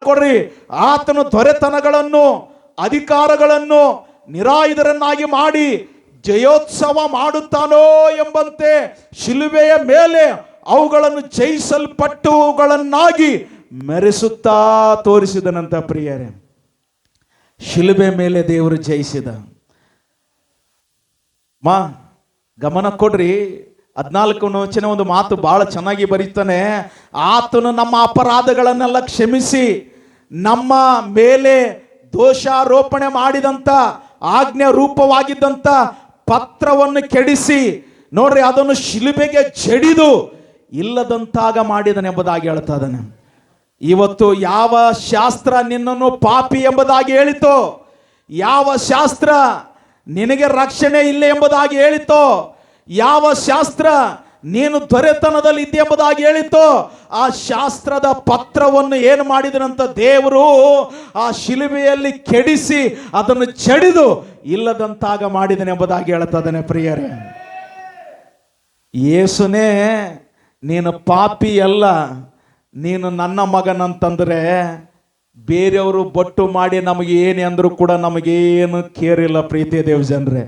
ಕೊಡ್ರಿ, ಆತನು ದೊರೆತನಗಳನ್ನು ಅಧಿಕಾರಗಳನ್ನು ನಿರಾಯುಧರನ್ನಾಗಿ ಮಾಡಿ ಜಯೋತ್ಸವ ಮಾಡುತ್ತಾನೋ ಎಂಬಂತೆ ಶಿಲುಬೆಯ ಮೇಲೆ ಅವುಗಳನ್ನು ಜಯಿಸಲ್ಪಟ್ಟವುಗಳನ್ನಾಗಿ ಮೆರೆಸುತ್ತಾ ತೋರಿಸಿದನಂತ ಪ್ರಿಯರೇ. ಶಿಲುಬೆ ಮೇಲೆ ದೇವರು ಜಯಿಸಿದ. ಗಮನ ಕೊಡ್ರಿ. 14ನೇ ವಚನ ಒಂದು ಮಾತು ಬಹಳ ಚೆನ್ನಾಗಿ ಬರೀತಾನೆ. ಆತನು ನಮ್ಮ ಅಪರಾಧಗಳನ್ನೆಲ್ಲ ಕ್ಷಮಿಸಿ ನಮ್ಮ ಮೇಲೆ ದೋಷಾರೋಪಣೆ ಮಾಡಿದಂತ ಆಜ್ಞೆ ರೂಪವಾಗಿದ್ದಂತ ಪತ್ರವನ್ನು ಕೆಡಿಸಿ ನೋಡ್ರಿ ಅದನ್ನು ಶಿಲುಬೆಗೆ ಜಡಿದು ಇಲ್ಲದಂತಾಗ ಮಾಡಿದನೆಂಬುದಾಗಿ ಹೇಳ್ತಾ ಇದ್ದಾನೆ. ಇವತ್ತು ಯಾವ ಶಾಸ್ತ್ರ ನಿನ್ನನ್ನು ಪಾಪಿ ಎಂಬುದಾಗಿ ಹೇಳಿತೋ, ಯಾವ ಶಾಸ್ತ್ರ ನಿನಗೆ ರಕ್ಷಣೆ ಇಲ್ಲ ಎಂಬುದಾಗಿ ಹೇಳಿತೋ, ಯಾವ ಶಾಸ್ತ್ರ ನೀನು ದೊರೆತನದಲ್ಲಿ ಇದ್ದೆ ಎಂಬುದಾಗಿ ಹೇಳಿತೋ, ಆ ಶಾಸ್ತ್ರದ ಪತ್ರವನ್ನು ಏನು ಮಾಡಿದನಂತ ದೇವರು ಆ ಶಿಲುಬೆಯಲ್ಲಿ ಕೆಡಿಸಿ ಅದನ್ನು ಜಡಿದು ಇಲ್ಲದಂತಾಗ ಮಾಡಿದನೆಂಬುದಾಗಿ ಹೇಳ್ತಾ ಇದ್ದಾನೆ ಪ್ರಿಯರೇ. ಯೇಸುನೇ ನೀನು ಪಾಪಿ ಅಲ್ಲ, ನೀನು ನನ್ನ ಮಗನಂತಂದ್ರೆ ಬೇರೆಯವರು ಬೊಟ್ಟು ಮಾಡಿ ನಮಗೆ ಏನೇ ಅಂದರೂ ಕೂಡ ನಮಗೇನು ಕೇರಿಲ್ಲ ಪ್ರೀತಿಯ ದೇವ ಜನರೇ.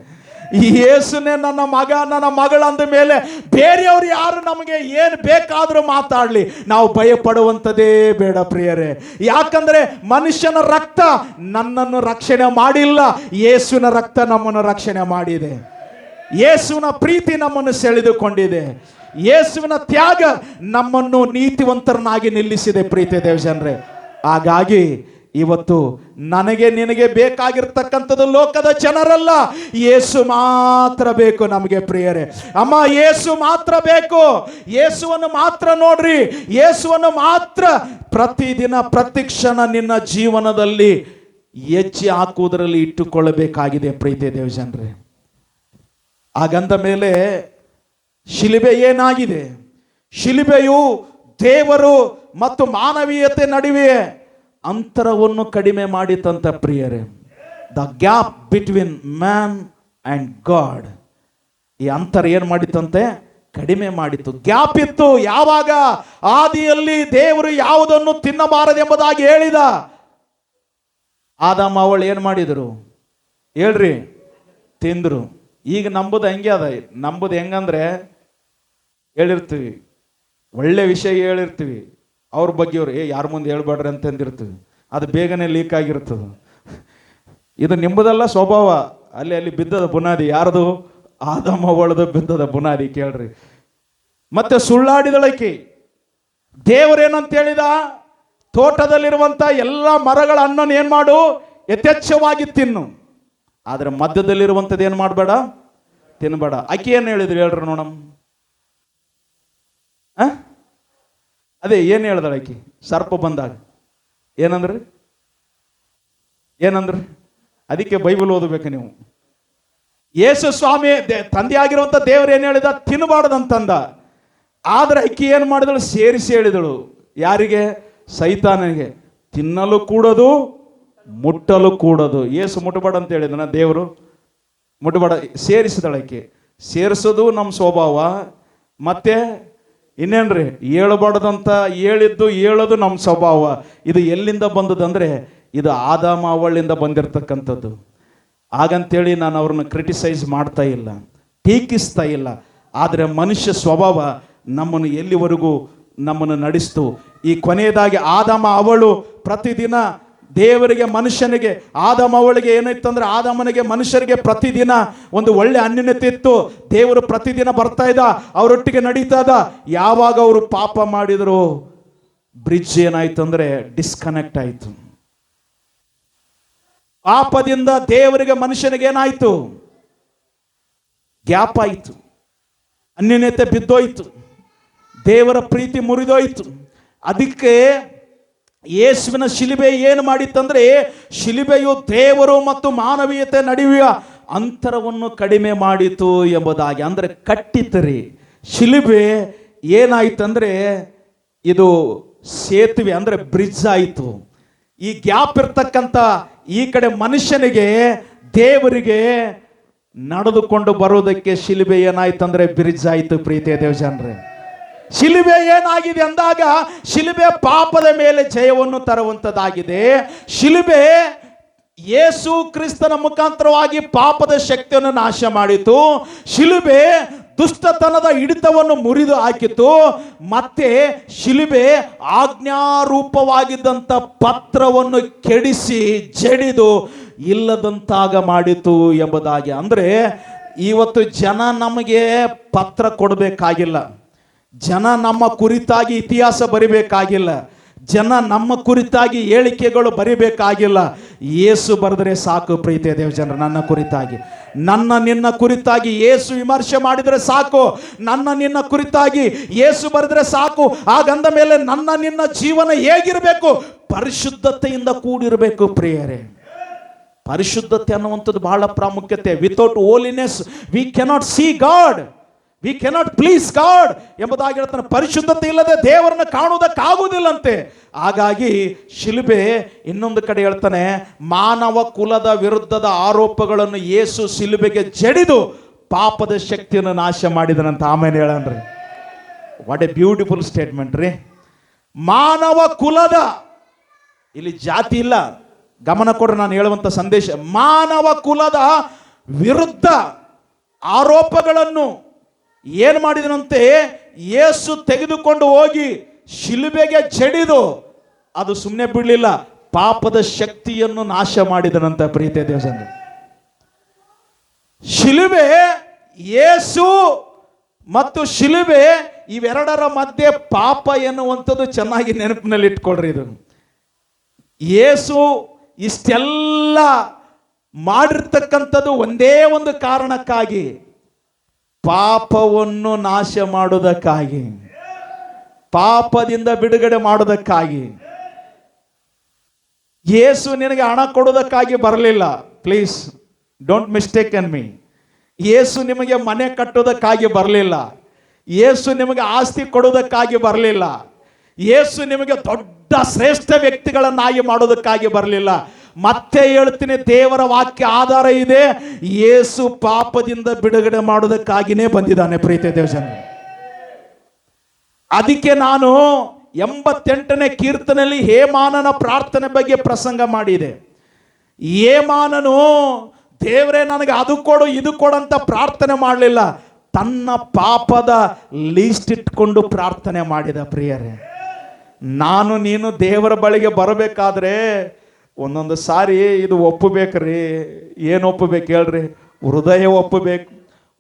ಯೇಸುನೇ ನನ್ನ ಮಗ ನನ್ನ ಮಗಳ ಅಂದ ಮೇಲೆ ಬೇರೆಯವರು ಯಾರು ನಮಗೆ ಏನು ಬೇಕಾದರೂ ಮಾತಾಡಲಿ, ನಾವು ಭಯಪಡುವಂಥದ್ದೇ ಬೇಡ ಪ್ರಿಯರೇ. ಯಾಕಂದ್ರೆ ಮನುಷ್ಯನ ರಕ್ತ ನನ್ನನ್ನು ರಕ್ಷಣೆ ಮಾಡಿಲ್ಲ, ಯೇಸುವಿನ ರಕ್ತ ನಮ್ಮನ್ನು ರಕ್ಷಣೆ ಮಾಡಿದೆ. ಯೇಸುವಿನ ಪ್ರೀತಿ ನಮ್ಮನ್ನು ಸೆಳೆದುಕೊಂಡಿದೆ. ಯೇಸುವಿನ ತ್ಯಾಗ ನಮ್ಮನ್ನು ನೀತಿವಂತರನ್ನಾಗಿ ನಿಲ್ಲಿಸಿದೆ ಪ್ರೀತಿಯ ದೇವ ಜನರೇ. ಹಾಗಾಗಿ ಇವತ್ತು ನನಗೆ ನಿನಗೆ ಬೇಕಾಗಿರ್ತಕ್ಕಂಥದ್ದು ಲೋಕದ ಜನರಲ್ಲ, ಯೇಸು ಮಾತ್ರ ಬೇಕು ನಮಗೆ ಪ್ರಿಯರೇ. ಅಮ್ಮ, ಯೇಸು ಮಾತ್ರ ಬೇಕು. ಯೇಸುವನ್ನು ಮಾತ್ರ ನೋಡ್ರಿ, ಯೇಸುವನ್ನು ಮಾತ್ರ ಪ್ರತಿದಿನ ಪ್ರತಿಕ್ಷಣ ನಿನ್ನ ಜೀವನದಲ್ಲಿ ಹೆಜ್ಜೆ ಹಾಕುವುದರಲ್ಲಿ ಇಟ್ಟುಕೊಳ್ಳಬೇಕಾಗಿದೆ ಪ್ರೀತಿಯ ದೇವ ಜನರೇ. ಹಾಗಂದ ಮೇಲೆ ಶಿಲುಬೆ ಏನಾಗಿದೆ? ಶಿಲುಬೆಯು ದೇವರು ಮತ್ತು ಮಾನವೀಯತೆ ನಡುವೆ ಅಂತರವನ್ನು ಕಡಿಮೆ ಮಾಡಿತಂತ ಪ್ರಿಯರೇ. The gap between man and god, ಈ ಅಂತರ ಏನು ಮಾಡಿತಂತೆ? ಕಡಿಮೆ ಮಾಡಿತು. ಗ್ಯಾಪ್ ಇತ್ತು. ಯಾವಾಗ? ಆದಿಯಲ್ಲಿ ದೇವರು ಯಾವುದನ್ನು ತಿನ್ನಬಾರದೆಂಬುದಾಗಿ ಹೇಳಿದ. ಆದಾಮ ಅವಳು ಏನು ಮಾಡಿದರು ಹೇಳ್ರಿ? ತಿಂದರು. ಈಗ ನಂಬುದು ಹಂಗೆ ಅದ. ನಂಬುದು ಹೆಂಗಂದ್ರೆ ಹೇಳಿರ್ತೀವಿ, ಒಳ್ಳೆ ವಿಷಯ ಹೇಳಿರ್ತೀವಿ, ಅವ್ರ ಬಗ್ಗೆ ಅವ್ರು ಯಾರ ಮುಂದೆ ಹೇಳ್ಬೇಡ್ರಿ ಅಂತಂದಿರ್ತೀವಿ, ಅದು ಬೇಗನೆ ಲೀಕ್ ಆಗಿರ್ತದೆ. ಇದು ನಿಂಬುದಲ್ಲ ಸ್ವಭಾವ. ಅಲ್ಲಿ ಬಿದ್ದದ ಬುನಾದಿ ಯಾರದು? ಆದಮ್ಮ ಒಳದು ಬಿದ್ದದ ಬುನಾದಿ. ಕೇಳ್ರಿ. ಮತ್ತೆ ಸುಳ್ಳಾಡಿದಳಕಿ. ದೇವರೇನಂತ ಹೇಳಿದ? ತೋಟದಲ್ಲಿರುವಂತ ಎಲ್ಲ ಮರಗಳ ಹಣ್ಣನ್ನು ಏನ್ ಮಾಡು? ಯಥೇಚ್ಛವಾಗಿ ತಿನ್ನು, ಆದ್ರೆ ಮಧ್ಯದಲ್ಲಿರುವಂಥದ್ದು ಏನು ಮಾಡಬೇಡ, ತಿನ್ಬೇಡ. ಆಕೆ ಏನು ಹೇಳಿದ್ರು ಹೇಳ್ರಿ ನೋಡಮ್? ಅದೇ ಏನು ಹೇಳ್ದಾಳ ಆಕಿ? ಸರ್ಪ ಬಂದಾಗ ಏನಂದ್ರಿ? ಅದಕ್ಕೆ ಬೈಬಲ್ ಓದಬೇಕು ನೀವು. ಯೇಸು ಸ್ವಾಮಿ ತಂದೆ ಆಗಿರುವಂತ ದೇವರು ಏನು ಹೇಳಿದ? ತಿನ್ನಬಾರ್ದಂತಂದ. ಆದ್ರೆ ಆಕಿ ಏನು ಮಾಡಿದಳು? ಸೇರಿಸಿ ಹೇಳಿದಳು. ಯಾರಿಗೆ? ಸೈತಾನನಿಗೆ. ತಿನ್ನಲು ಕೂಡದು, ಮುಟ್ಟಲು ಕೂಡದು. ಯೇಸು ಮುಟ್ಟಬೇಡ ಅಂತ ಹೇಳಿದನ ದೇವರು? ಮುಟ್ಟಬೇಡ. ಸೇರಿಸಿದಳಕ್ಕೆ. ಸೇರಿಸೋದು ನಮ್ಮ ಸ್ವಭಾವ. ಮತ್ತೆ ಇನ್ನೇನ್ರಿ? ಹೇಳಬಾರ್ದಂತ ಹೇಳಿದ್ದು ಹೇಳೋದು ನಮ್ಮ ಸ್ವಭಾವ. ಇದು ಎಲ್ಲಿಂದ ಬಂದದಂದ್ರೆ ಇದು ಆದಾಮ ಅವಳಿಂದ ಬಂದಿರತಕ್ಕಂಥದ್ದು. ಹಾಗಂತೇಳಿ ನಾನು ಅವ್ರನ್ನ ಕ್ರಿಟಿಸೈಸ್ ಮಾಡ್ತಾ ಇಲ್ಲ, ಟೀಕಿಸ್ತಾ ಇಲ್ಲ. ಆದರೆ ಮನುಷ್ಯ ಸ್ವಭಾವ ನಮ್ಮನ್ನು ಎಲ್ಲಿವರೆಗೂ ನಮ್ಮನ್ನು ನಡೆಸ್ತು. ಈ ಕೊನೆಯದಾಗಿ ಆದಾಮ ಅವಳು ಪ್ರತಿದಿನ ದೇವರಿಗೆ ಮನುಷ್ಯನಿಗೆ, ಆದಾಮ ಅವಳಿಗೆ ಏನಾಯ್ತಂದ್ರೆ ಆದಾಮನಿಗೆ ಮನುಷ್ಯರಿಗೆ ಪ್ರತಿದಿನ ಒಂದು ಒಳ್ಳೆ ಅನ್ಯೋನ್ಯತೆ ಇತ್ತು. ದೇವರು ಪ್ರತಿದಿನ ಬರ್ತಾ ಇದ್ದ, ಅವರೊಟ್ಟಿಗೆ ನಡೀತಾ ಇದ್ದ. ಯಾವಾಗ ಅವರು ಪಾಪ ಮಾಡಿದ್ರು ಬ್ರಿಡ್ಜ್ ಏನಾಯ್ತಂದ್ರೆ ಡಿಸ್ಕನೆಕ್ಟ್ ಆಯ್ತು. ಪಾಪದಿಂದ ದೇವರಿಗೆ ಮನುಷ್ಯನಿಗೆ ಏನಾಯ್ತು? ಗ್ಯಾಪ್ ಆಯ್ತು, ಅನ್ಯೋನ್ಯತೆ ಬಿದ್ದೋಯ್ತು, ದೇವರ ಪ್ರೀತಿ ಮುರಿದೋಯ್ತು. ಅದಕ್ಕೆ ಯೇಸುವಿನ ಶಿಲುಬೆ ಏನು ಮಾಡಿತ್ತಂದ್ರೆ, ಶಿಲುಬೆಯು ದೇವರು ಮತ್ತು ಮಾನವೀಯತೆ ನಡುವೆಯ ಅಂತರವನ್ನು ಕಡಿಮೆ ಮಾಡಿತು ಎಂಬುದಾಗಿ. ಅಂದ್ರೆ ಕಟ್ಟಿತರಿ. ಶಿಲುಬೆ ಏನಾಯ್ತಂದ್ರೆ ಇದು ಸೇತುವೆ ಅಂದ್ರೆ ಬ್ರಿಡ್ಜ್ ಆಯಿತು. ಈ ಗ್ಯಾಪ್ ಇರ್ತಕ್ಕಂಥ ಈ ಕಡೆ ಮನುಷ್ಯನಿಗೆ ದೇವರಿಗೆ ನಡೆದುಕೊಂಡು ಬರುವುದಕ್ಕೆ ಶಿಲುಬೆ ಏನಾಯ್ತಂದ್ರೆ ಬ್ರಿಡ್ಜ್ ಆಯಿತು ಪ್ರೀತಿಯ ದೇವಜನರೇ. ಶಿಲುಬೆ ಏನಾಗಿದೆ ಅಂದಾಗ, ಶಿಲುಬೆ ಪಾಪದ ಮೇಲೆ ಜಯವನ್ನು ತರುವಂಥದ್ದಾಗಿದೆ. ಶಿಲುಬೆ ಯೇಸು ಕ್ರಿಸ್ತನ ಮುಖಾಂತರವಾಗಿ ಪಾಪದ ಶಕ್ತಿಯನ್ನು ನಾಶ ಮಾಡಿತು. ಶಿಲುಬೆ ದುಷ್ಟತನದ ಹಿಡಿತವನ್ನು ಮುರಿದು ಹಾಕಿತು. ಮತ್ತೆ ಶಿಲುಬೆ ಆಜ್ಞಾರೂಪವಾಗಿದ್ದಂಥ ಪತ್ರವನ್ನು ಕೆಡಿಸಿ ಜಡಿದು ಇಲ್ಲದಂತಾಗ ಮಾಡಿತು ಎಂಬುದಾಗಿ. ಅಂದರೆ ಇವತ್ತು ಜನ ನಮಗೆ ಪತ್ರ ಕೊಡಬೇಕಾಗಿಲ್ಲ, ಜನ ನಮ್ಮ ಕುರಿತಾಗಿ ಇತಿಹಾಸ ಬರಿಬೇಕಾಗಿಲ್ಲ, ಜನ ನಮ್ಮ ಕುರಿತಾಗಿ ಹೇಳಿಕೆಗಳು ಬರಿಬೇಕಾಗಿಲ್ಲ. ಯೇಸು ಬರೆದರೆ ಸಾಕು ಪ್ರೀತಿಯ ದೇವಜನರು. ನನ್ನ ಕುರಿತಾಗಿ, ನನ್ನ ನಿನ್ನ ಕುರಿತಾಗಿ ಯೇಸು ವಿಮರ್ಶೆ ಮಾಡಿದರೆ ಸಾಕು, ನನ್ನ ನಿನ್ನ ಕುರಿತಾಗಿ ಯೇಸು ಬರೆದರೆ ಸಾಕು. ಹಾಗಂದ ಮೇಲೆ ನನ್ನ ನಿನ್ನ ಜೀವನ ಹೇಗಿರಬೇಕು? ಪರಿಶುದ್ಧತೆಯಿಂದ ಕೂಡಿರಬೇಕು ಪ್ರಿಯರೇ. ಪರಿಶುದ್ಧತೆ ಅನ್ನುವಂಥದ್ದು ಬಹಳ ಪ್ರಾಮುಖ್ಯತೆ. Without holiness we cannot see god, we cannot please god ಎಂಬುದಾಗಿ ಹೇಳ್ತಾನೆ. ಪರಿಶುದ್ಧತೆ ಇಲ್ಲದೆ ದೇವರನ್ನು ಕಾಣುವುದಕ್ಕಾಗುವುದಿಲ್ಲಂತೆ. ಹಾಗಾಗಿ ಶಿಲುಬೆ ಇನ್ನೊಂದು ಕಡೆ ಹೇಳ್ತಾನೆ, ಮಾನವ ಕುಲದ ವಿರುದ್ಧದ ಆರೋಪಗಳನ್ನು ಯೇಸು ಶಿಲುಬೆಗೆ ಜಡಿದು ಪಾಪದ ಶಕ್ತಿಯನ್ನು ನಾಶ ಮಾಡಿದನಂತ. ಆಮೇಲೆ ಹೇಳನ್ರಿ, ವಾಟ್ ಎ ಬ್ಯೂಟಿಫುಲ್ ಸ್ಟೇಟ್ಮೆಂಟ್ ರೀ. ಮಾನವ ಕುಲದ, ಇಲ್ಲಿ ಜಾತಿ ಇಲ್ಲ, ಗಮನ ಕೊಡ್ರಿ ನಾನು ಹೇಳುವಂತ ಸಂದೇಶ. ಮಾನವ ಕುಲದ ವಿರುದ್ಧ ಆರೋಪಗಳನ್ನು ಏನು ಮಾಡಿದನಂತೆ, ಯೇಸು ತೆಗೆದುಕೊಂಡು ಹೋಗಿ ಶಿಲುಬೆಗೆ ಜಡಿದು, ಅದು ಸುಮ್ಮನೆ ಬಿಡಲಿಲ್ಲ, ಪಾಪದ ಶಕ್ತಿಯನ್ನು ನಾಶ ಮಾಡಿದನಂತ ಪ್ರೀತಿಯ ದೇವಜನರೇ. ಶಿಲುಬೆ, ಯೇಸು ಮತ್ತು ಶಿಲುಬೆ ಇವೆರಡರ ಮಧ್ಯೆ ಪಾಪ ಎನ್ನುವಂಥದ್ದು ಚೆನ್ನಾಗಿ ನೆನಪಿನಲ್ಲಿ ಇಟ್ಕೊಳ್ರಿ. ಇದು ಯೇಸು ಇಷ್ಟೆಲ್ಲ ಮಾಡಿರ್ತಕ್ಕಂಥದ್ದು ಒಂದೇ ಒಂದು ಕಾರಣಕ್ಕಾಗಿ, ಪಾಪವನ್ನು ನಾಶ ಮಾಡುವುದಕ್ಕಾಗಿ, ಪಾಪದಿಂದ ಬಿಡುಗಡೆ ಮಾಡುವುದಕ್ಕಾಗಿ. ಯೇಸು ನಿನಗೆ ಹಣ ಕೊಡುವುದಕ್ಕಾಗಿ ಬರಲಿಲ್ಲ. Please don't mistake on me. Yesu ನಿಮಗೆ ಮನೆ ಕಟ್ಟುವುದಕ್ಕಾಗಿ ಬರಲಿಲ್ಲ. ಯೇಸು ನಿಮಗೆ ಆಸ್ತಿ ಕೊಡುವುದಕ್ಕಾಗಿ ಬರಲಿಲ್ಲ. ಯೇಸು ನಿಮಗೆ ದೊಡ್ಡ ಶ್ರೇಷ್ಠ ವ್ಯಕ್ತಿಗಳನ್ನಾಗಿ ಮಾಡೋದಕ್ಕಾಗಿ ಬರಲಿಲ್ಲ. ಮತ್ತೆ ಹೇಳ್ತೀನಿ, ದೇವರ ವಾಕ್ಯ ಆಧಾರ ಇದೆ, ಯೇಸು ಪಾಪದಿಂದ ಬಿಡುಗಡೆ ಮಾಡೋದಕ್ಕಾಗಿನೇ ಬಂದಿದ್ದಾನೆ ಪ್ರೀತಿಯ ದೇವಜನರೇ. ಅದಕ್ಕೆ ನಾನು 88ನೇ ಕೀರ್ತನೆಯಲ್ಲಿ ಹೇಮಾನನ ಪ್ರಾರ್ಥನೆ ಬಗ್ಗೆ ಪ್ರಸಂಗ ಮಾಡಿದೆ. ಹೇಮಾನನು ದೇವರೇ ನನಗೆ ಅದು ಕೊಡು ಇದು ಕೊಡು ಅಂತ ಪ್ರಾರ್ಥನೆ ಮಾಡಲಿಲ್ಲ, ತನ್ನ ಪಾಪದ ಲೀಸ್ಟ್ ಇಟ್ಕೊಂಡು ಪ್ರಾರ್ಥನೆ ಮಾಡಿದ ಪ್ರಿಯರೇ. ನಾನು ನೀನು ದೇವರ ಬಳಿಗೆ ಬರಬೇಕಾದ್ರೆ ಒಂದೊಂದು ಸಾರಿ ಇದು ಒಪ್ಪಬೇಕ್ರಿ. ಏನು ಒಪ್ಪಬೇಕು ಹೇಳ್ರಿ? ಹೃದಯ ಒಪ್ಪಬೇಕು.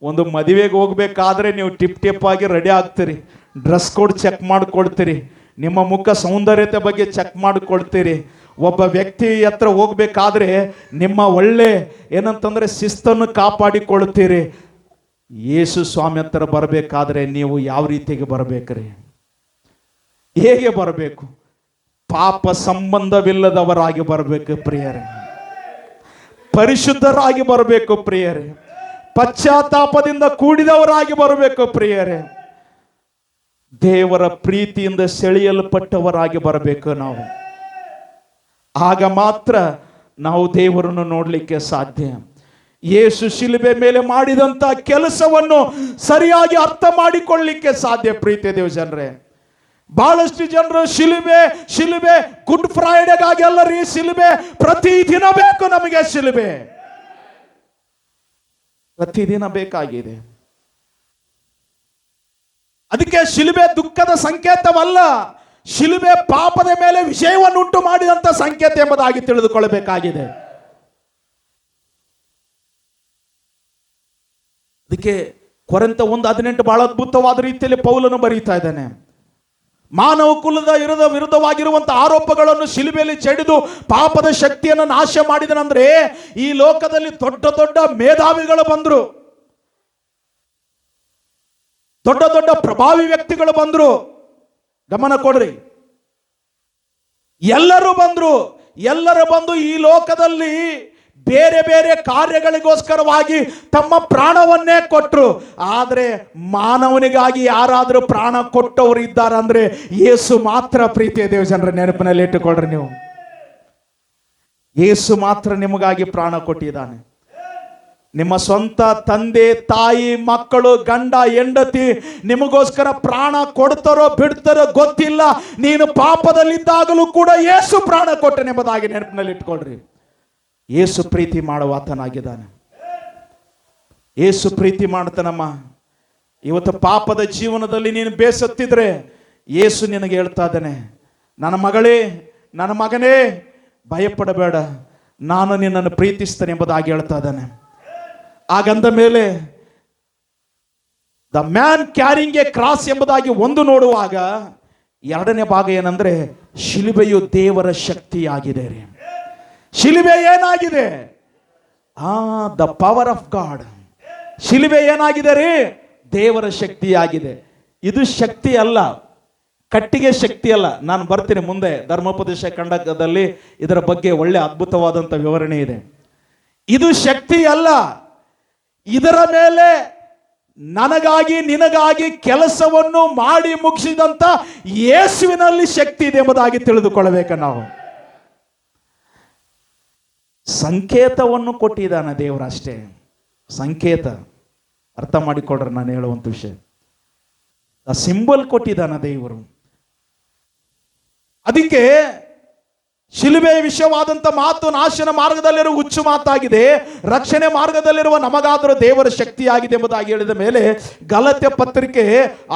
ಒಂದು ಮದುವೆಗೆ ಹೋಗ್ಬೇಕಾದ್ರೆ ನೀವು ಟಿಪ್ ಆಗಿ ರೆಡಿ ಆಗ್ತೀರಿ, ಡ್ರೆಸ್ ಕೋಡ್ ಚೆಕ್ ಮಾಡಿಕೊಳ್ತೀರಿ, ನಿಮ್ಮ ಮುಖ ಸೌಂದರ್ಯತೆ ಬಗ್ಗೆ ಚೆಕ್ ಮಾಡಿಕೊಳ್ತೀರಿ. ಒಬ್ಬ ವ್ಯಕ್ತಿ ಹತ್ರ ಹೋಗ್ಬೇಕಾದ್ರೆ ನಿಮ್ಮ ಒಳ್ಳೆ ಏನಂತಂದ್ರೆ ಶಿಸ್ತನ್ನು ಕಾಪಾಡಿಕೊಳ್ತೀರಿ. ಯೇಸು ಸ್ವಾಮಿ ಹತ್ರ ಬರಬೇಕಾದ್ರೆ ನೀವು ಯಾವ ರೀತಿಗೆ ಬರಬೇಕ್ರಿ? ಹೇಗೆ ಬರಬೇಕು? ಪಾಪ ಸಂಬಂಧವಿಲ್ಲದವರಾಗಿ ಬರಬೇಕು ಪ್ರಿಯರೇ, ಪರಿಶುದ್ಧರಾಗಿ ಬರಬೇಕು ಪ್ರಿಯರೇ, ಪಶ್ಚಾತ್ತಾಪದಿಂದ ಕೂಡಿದವರಾಗಿ ಬರಬೇಕು ಪ್ರಿಯರೇ, ದೇವರ ಪ್ರೀತಿಯಿಂದ ಸೆಳೆಯಲ್ಪಟ್ಟವರಾಗಿ ಬರಬೇಕು ನಾವು. ಆಗ ಮಾತ್ರ ನಾವು ದೇವರನ್ನು ನೋಡಲಿಕ್ಕೆ ಸಾಧ್ಯ. ಯೇಸು ಶಿಲುಬೆ ಮೇಲೆ ಮಾಡಿದಂತ ಕೆಲಸವನ್ನು ಸರಿಯಾಗಿ ಅರ್ಥ ಮಾಡಿಕೊಳ್ಳಲಿಕ್ಕೆ ಸಾಧ್ಯ ಪ್ರೀತಿಯ ದೇವಜನರೇ. ಬಹಳಷ್ಟು ಜನರು ಶಿಲುಬೆ ಗುಡ್ ಫ್ರೈಡೆಗಾಗಿ ಅಲ್ಲರಿ, ಶಿಲುಬೆ ಪ್ರತಿದಿನ ಬೇಕು ನಮಗೆ. ಶಿಲುಬೆ ಪ್ರತಿದಿನ ಬೇಕಾಗಿದೆ. ಅದಕ್ಕೆ ಶಿಲುಬೆ ದುಃಖದ ಸಂಕೇತವಲ್ಲ, ಶಿಲುಬೆ ಪಾಪದ ಮೇಲೆ ವಿಷಯವನ್ನುಂಟು ಮಾಡಿದಂತ ಸಂಕೇತ ಎಂಬುದಾಗಿ ತಿಳಿದುಕೊಳ್ಳಬೇಕಾಗಿದೆ. ಅದಕ್ಕೆ ಕೊರಿಂಥ 1:18 ಬಹಳ ಅದ್ಭುತವಾದ ರೀತಿಯಲ್ಲಿ ಪೌಲನು ಬರೀತಾ ಇದ್ದಾನೆ. ಮಾನವ ಕುಲದ ವಿರುದ್ಧವಾಗಿರುವಂತಹ ಆರೋಪಗಳನ್ನು ಶಿಲುಬೆಯಲ್ಲಿ ಜಡಿದು ಪಾಪದ ಶಕ್ತಿಯನ್ನು ನಾಶ ಮಾಡಿದನಂದ್ರೆ, ಈ ಲೋಕದಲ್ಲಿ ದೊಡ್ಡ ದೊಡ್ಡ ಮೇಧಾವಿಗಳು ಬಂದ್ರು, ದೊಡ್ಡ ದೊಡ್ಡ ಪ್ರಭಾವಿ ವ್ಯಕ್ತಿಗಳು ಬಂದ್ರು. ಗಮನ ಕೊಡ್ರಿ, ಎಲ್ಲರೂ ಬಂದು ಈ ಲೋಕದಲ್ಲಿ ಬೇರೆ ಬೇರೆ ಕಾರ್ಯಗಳಿಗೋಸ್ಕರವಾಗಿ ತಮ್ಮ ಪ್ರಾಣವನ್ನೇ ಕೊಟ್ಟರು. ಆದರೆ ಮಾನವನಿಗಾಗಿ ಯಾರಾದರೂ ಪ್ರಾಣ ಕೊಟ್ಟವರು ಇದ್ದಾರೆ ಅಂದ್ರೆ ಯೇಸು ಮಾತ್ರ ಪ್ರೀತಿಯ ದೇವಜನರ. ನೆನಪಿನಲ್ಲಿ ಇಟ್ಟುಕೊಳ್ಳ್ರಿ ನೀವು, ಯೇಸು ಮಾತ್ರ ನಿಮಗಾಗಿ ಪ್ರಾಣ ಕೊಟ್ಟಿದ್ದಾನೆ. ನಿಮ್ಮ ಸ್ವಂತ ತಂದೆ ತಾಯಿ ಮಕ್ಕಳು ಗಂಡ ಹೆಂಡತಿ ನಿಮಗೋಸ್ಕರ ಪ್ರಾಣ ಕೊಡ್ತಾರೋ ಬಿಡ್ತಾರೋ ಗೊತ್ತಿಲ್ಲ. ನೀನು ಪಾಪದಲ್ಲಿದ್ದಾಗಲೂ ಕೂಡ ಯೇಸು ಪ್ರಾಣ ಕೊಟ್ಟನೆಂಬುದಾಗಿ ನೆನಪಿನಲ್ಲಿ ಇಟ್ಕೊಳ್ರಿ. ಯೇಸು ಪ್ರೀತಿ ಮಾಡುವ ಆತನಾಗಿದ್ದಾನೆ. ಯೇಸು ಪ್ರೀತಿ ಮಾಡ್ತಾನಮ್ಮ. ಇವತ್ತು ಪಾಪದ ಜೀವನದಲ್ಲಿ ನೀನು ಬೇಸತ್ತಿದ್ರೆ ಯೇಸು ನಿನಗೆ ಹೇಳ್ತಾ ಇದ್ದಾನೆ, ನನ್ನ ಮಗಳೇ ನನ್ನ ಮಗನೇ ಭಯಪಡಬೇಡ, ನಾನು ನಿನ್ನನ್ನು ಪ್ರೀತಿಸ್ತೇನೆ ಎಂಬುದಾಗಿ ಹೇಳ್ತಾ ಇದ್ದಾನೆ. ಹಾಗಂದ ಮೇಲೆ the man carrying a cross ಎಂಬುದಾಗಿ ಒಂದು ನೋಡುವಾಗ, ಎರಡನೇ ಭಾಗ ಏನಂದ್ರೆ ಶಿಲುಬೆಯು ದೇವರ ಶಕ್ತಿಯಾಗಿದೆ ರೀ. ಶಿಲುಬೆ ಏನಾಗಿದೆ? The power of God. ಶಿಲುಬೆ ಏನಾಗಿದೆ ರೀ? ದೇವರ ಶಕ್ತಿಯಾಗಿದೆ. ಇದು ಶಕ್ತಿ ಅಲ್ಲ, ಕಟ್ಟಿಗೆ ಶಕ್ತಿ ಅಲ್ಲ. ನಾನು ಬರ್ತೀನಿ ಮುಂದೆ ಧರ್ಮೋಪದೇಶ ಖಂಡಕದಲ್ಲಿ ಇದರ ಬಗ್ಗೆ ಒಳ್ಳೆ ಅದ್ಭುತವಾದಂಥ ವಿವರಣೆ ಇದೆ. ಇದು ಶಕ್ತಿ ಅಲ್ಲ, ಇದರ ಮೇಲೆ ನನಗಾಗಿ ನಿನಗಾಗಿ ಕೆಲಸವನ್ನು ಮಾಡಿ ಮುಗಿಸಿದಂತ ಯೇಸುವಿನಲ್ಲಿ ಶಕ್ತಿ ಇದೆ ಎಂಬುದಾಗಿ ತಿಳಿದುಕೊಳ್ಳಬೇಕು. ನಾವು ಸಂಕೇತವನ್ನು ಕೊಟ್ಟಿದ್ದಾನೆ ದೇವರು ಅಷ್ಟೇ. ಸಂಕೇತ ಅರ್ಥ ಮಾಡಿಕೊಡ್ರೆ ನಾನು ಹೇಳುವಂತ ವಿಷಯ, ಸಿಂಬಲ್ ಕೊಟ್ಟಿದ್ದಾನೆ ದೇವರು. ಅದಕ್ಕೆ ಶಿಲುಬೆ ವಿಷಯವಾದಂಥ ಮಾತು ನಾಶನ ಮಾರ್ಗದಲ್ಲಿರುವ ಹುಚ್ಚು ಮಾತಾಗಿದೆ, ರಕ್ಷಣೆ ಮಾರ್ಗದಲ್ಲಿರುವ ನಮಗಾದರೂ ದೇವರ ಶಕ್ತಿಯಾಗಿದೆ ಎಂಬುದಾಗಿ ಹೇಳಿದ ಮೇಲೆ ಗಲಾತ್ಯ ಪತ್ರಿಕೆ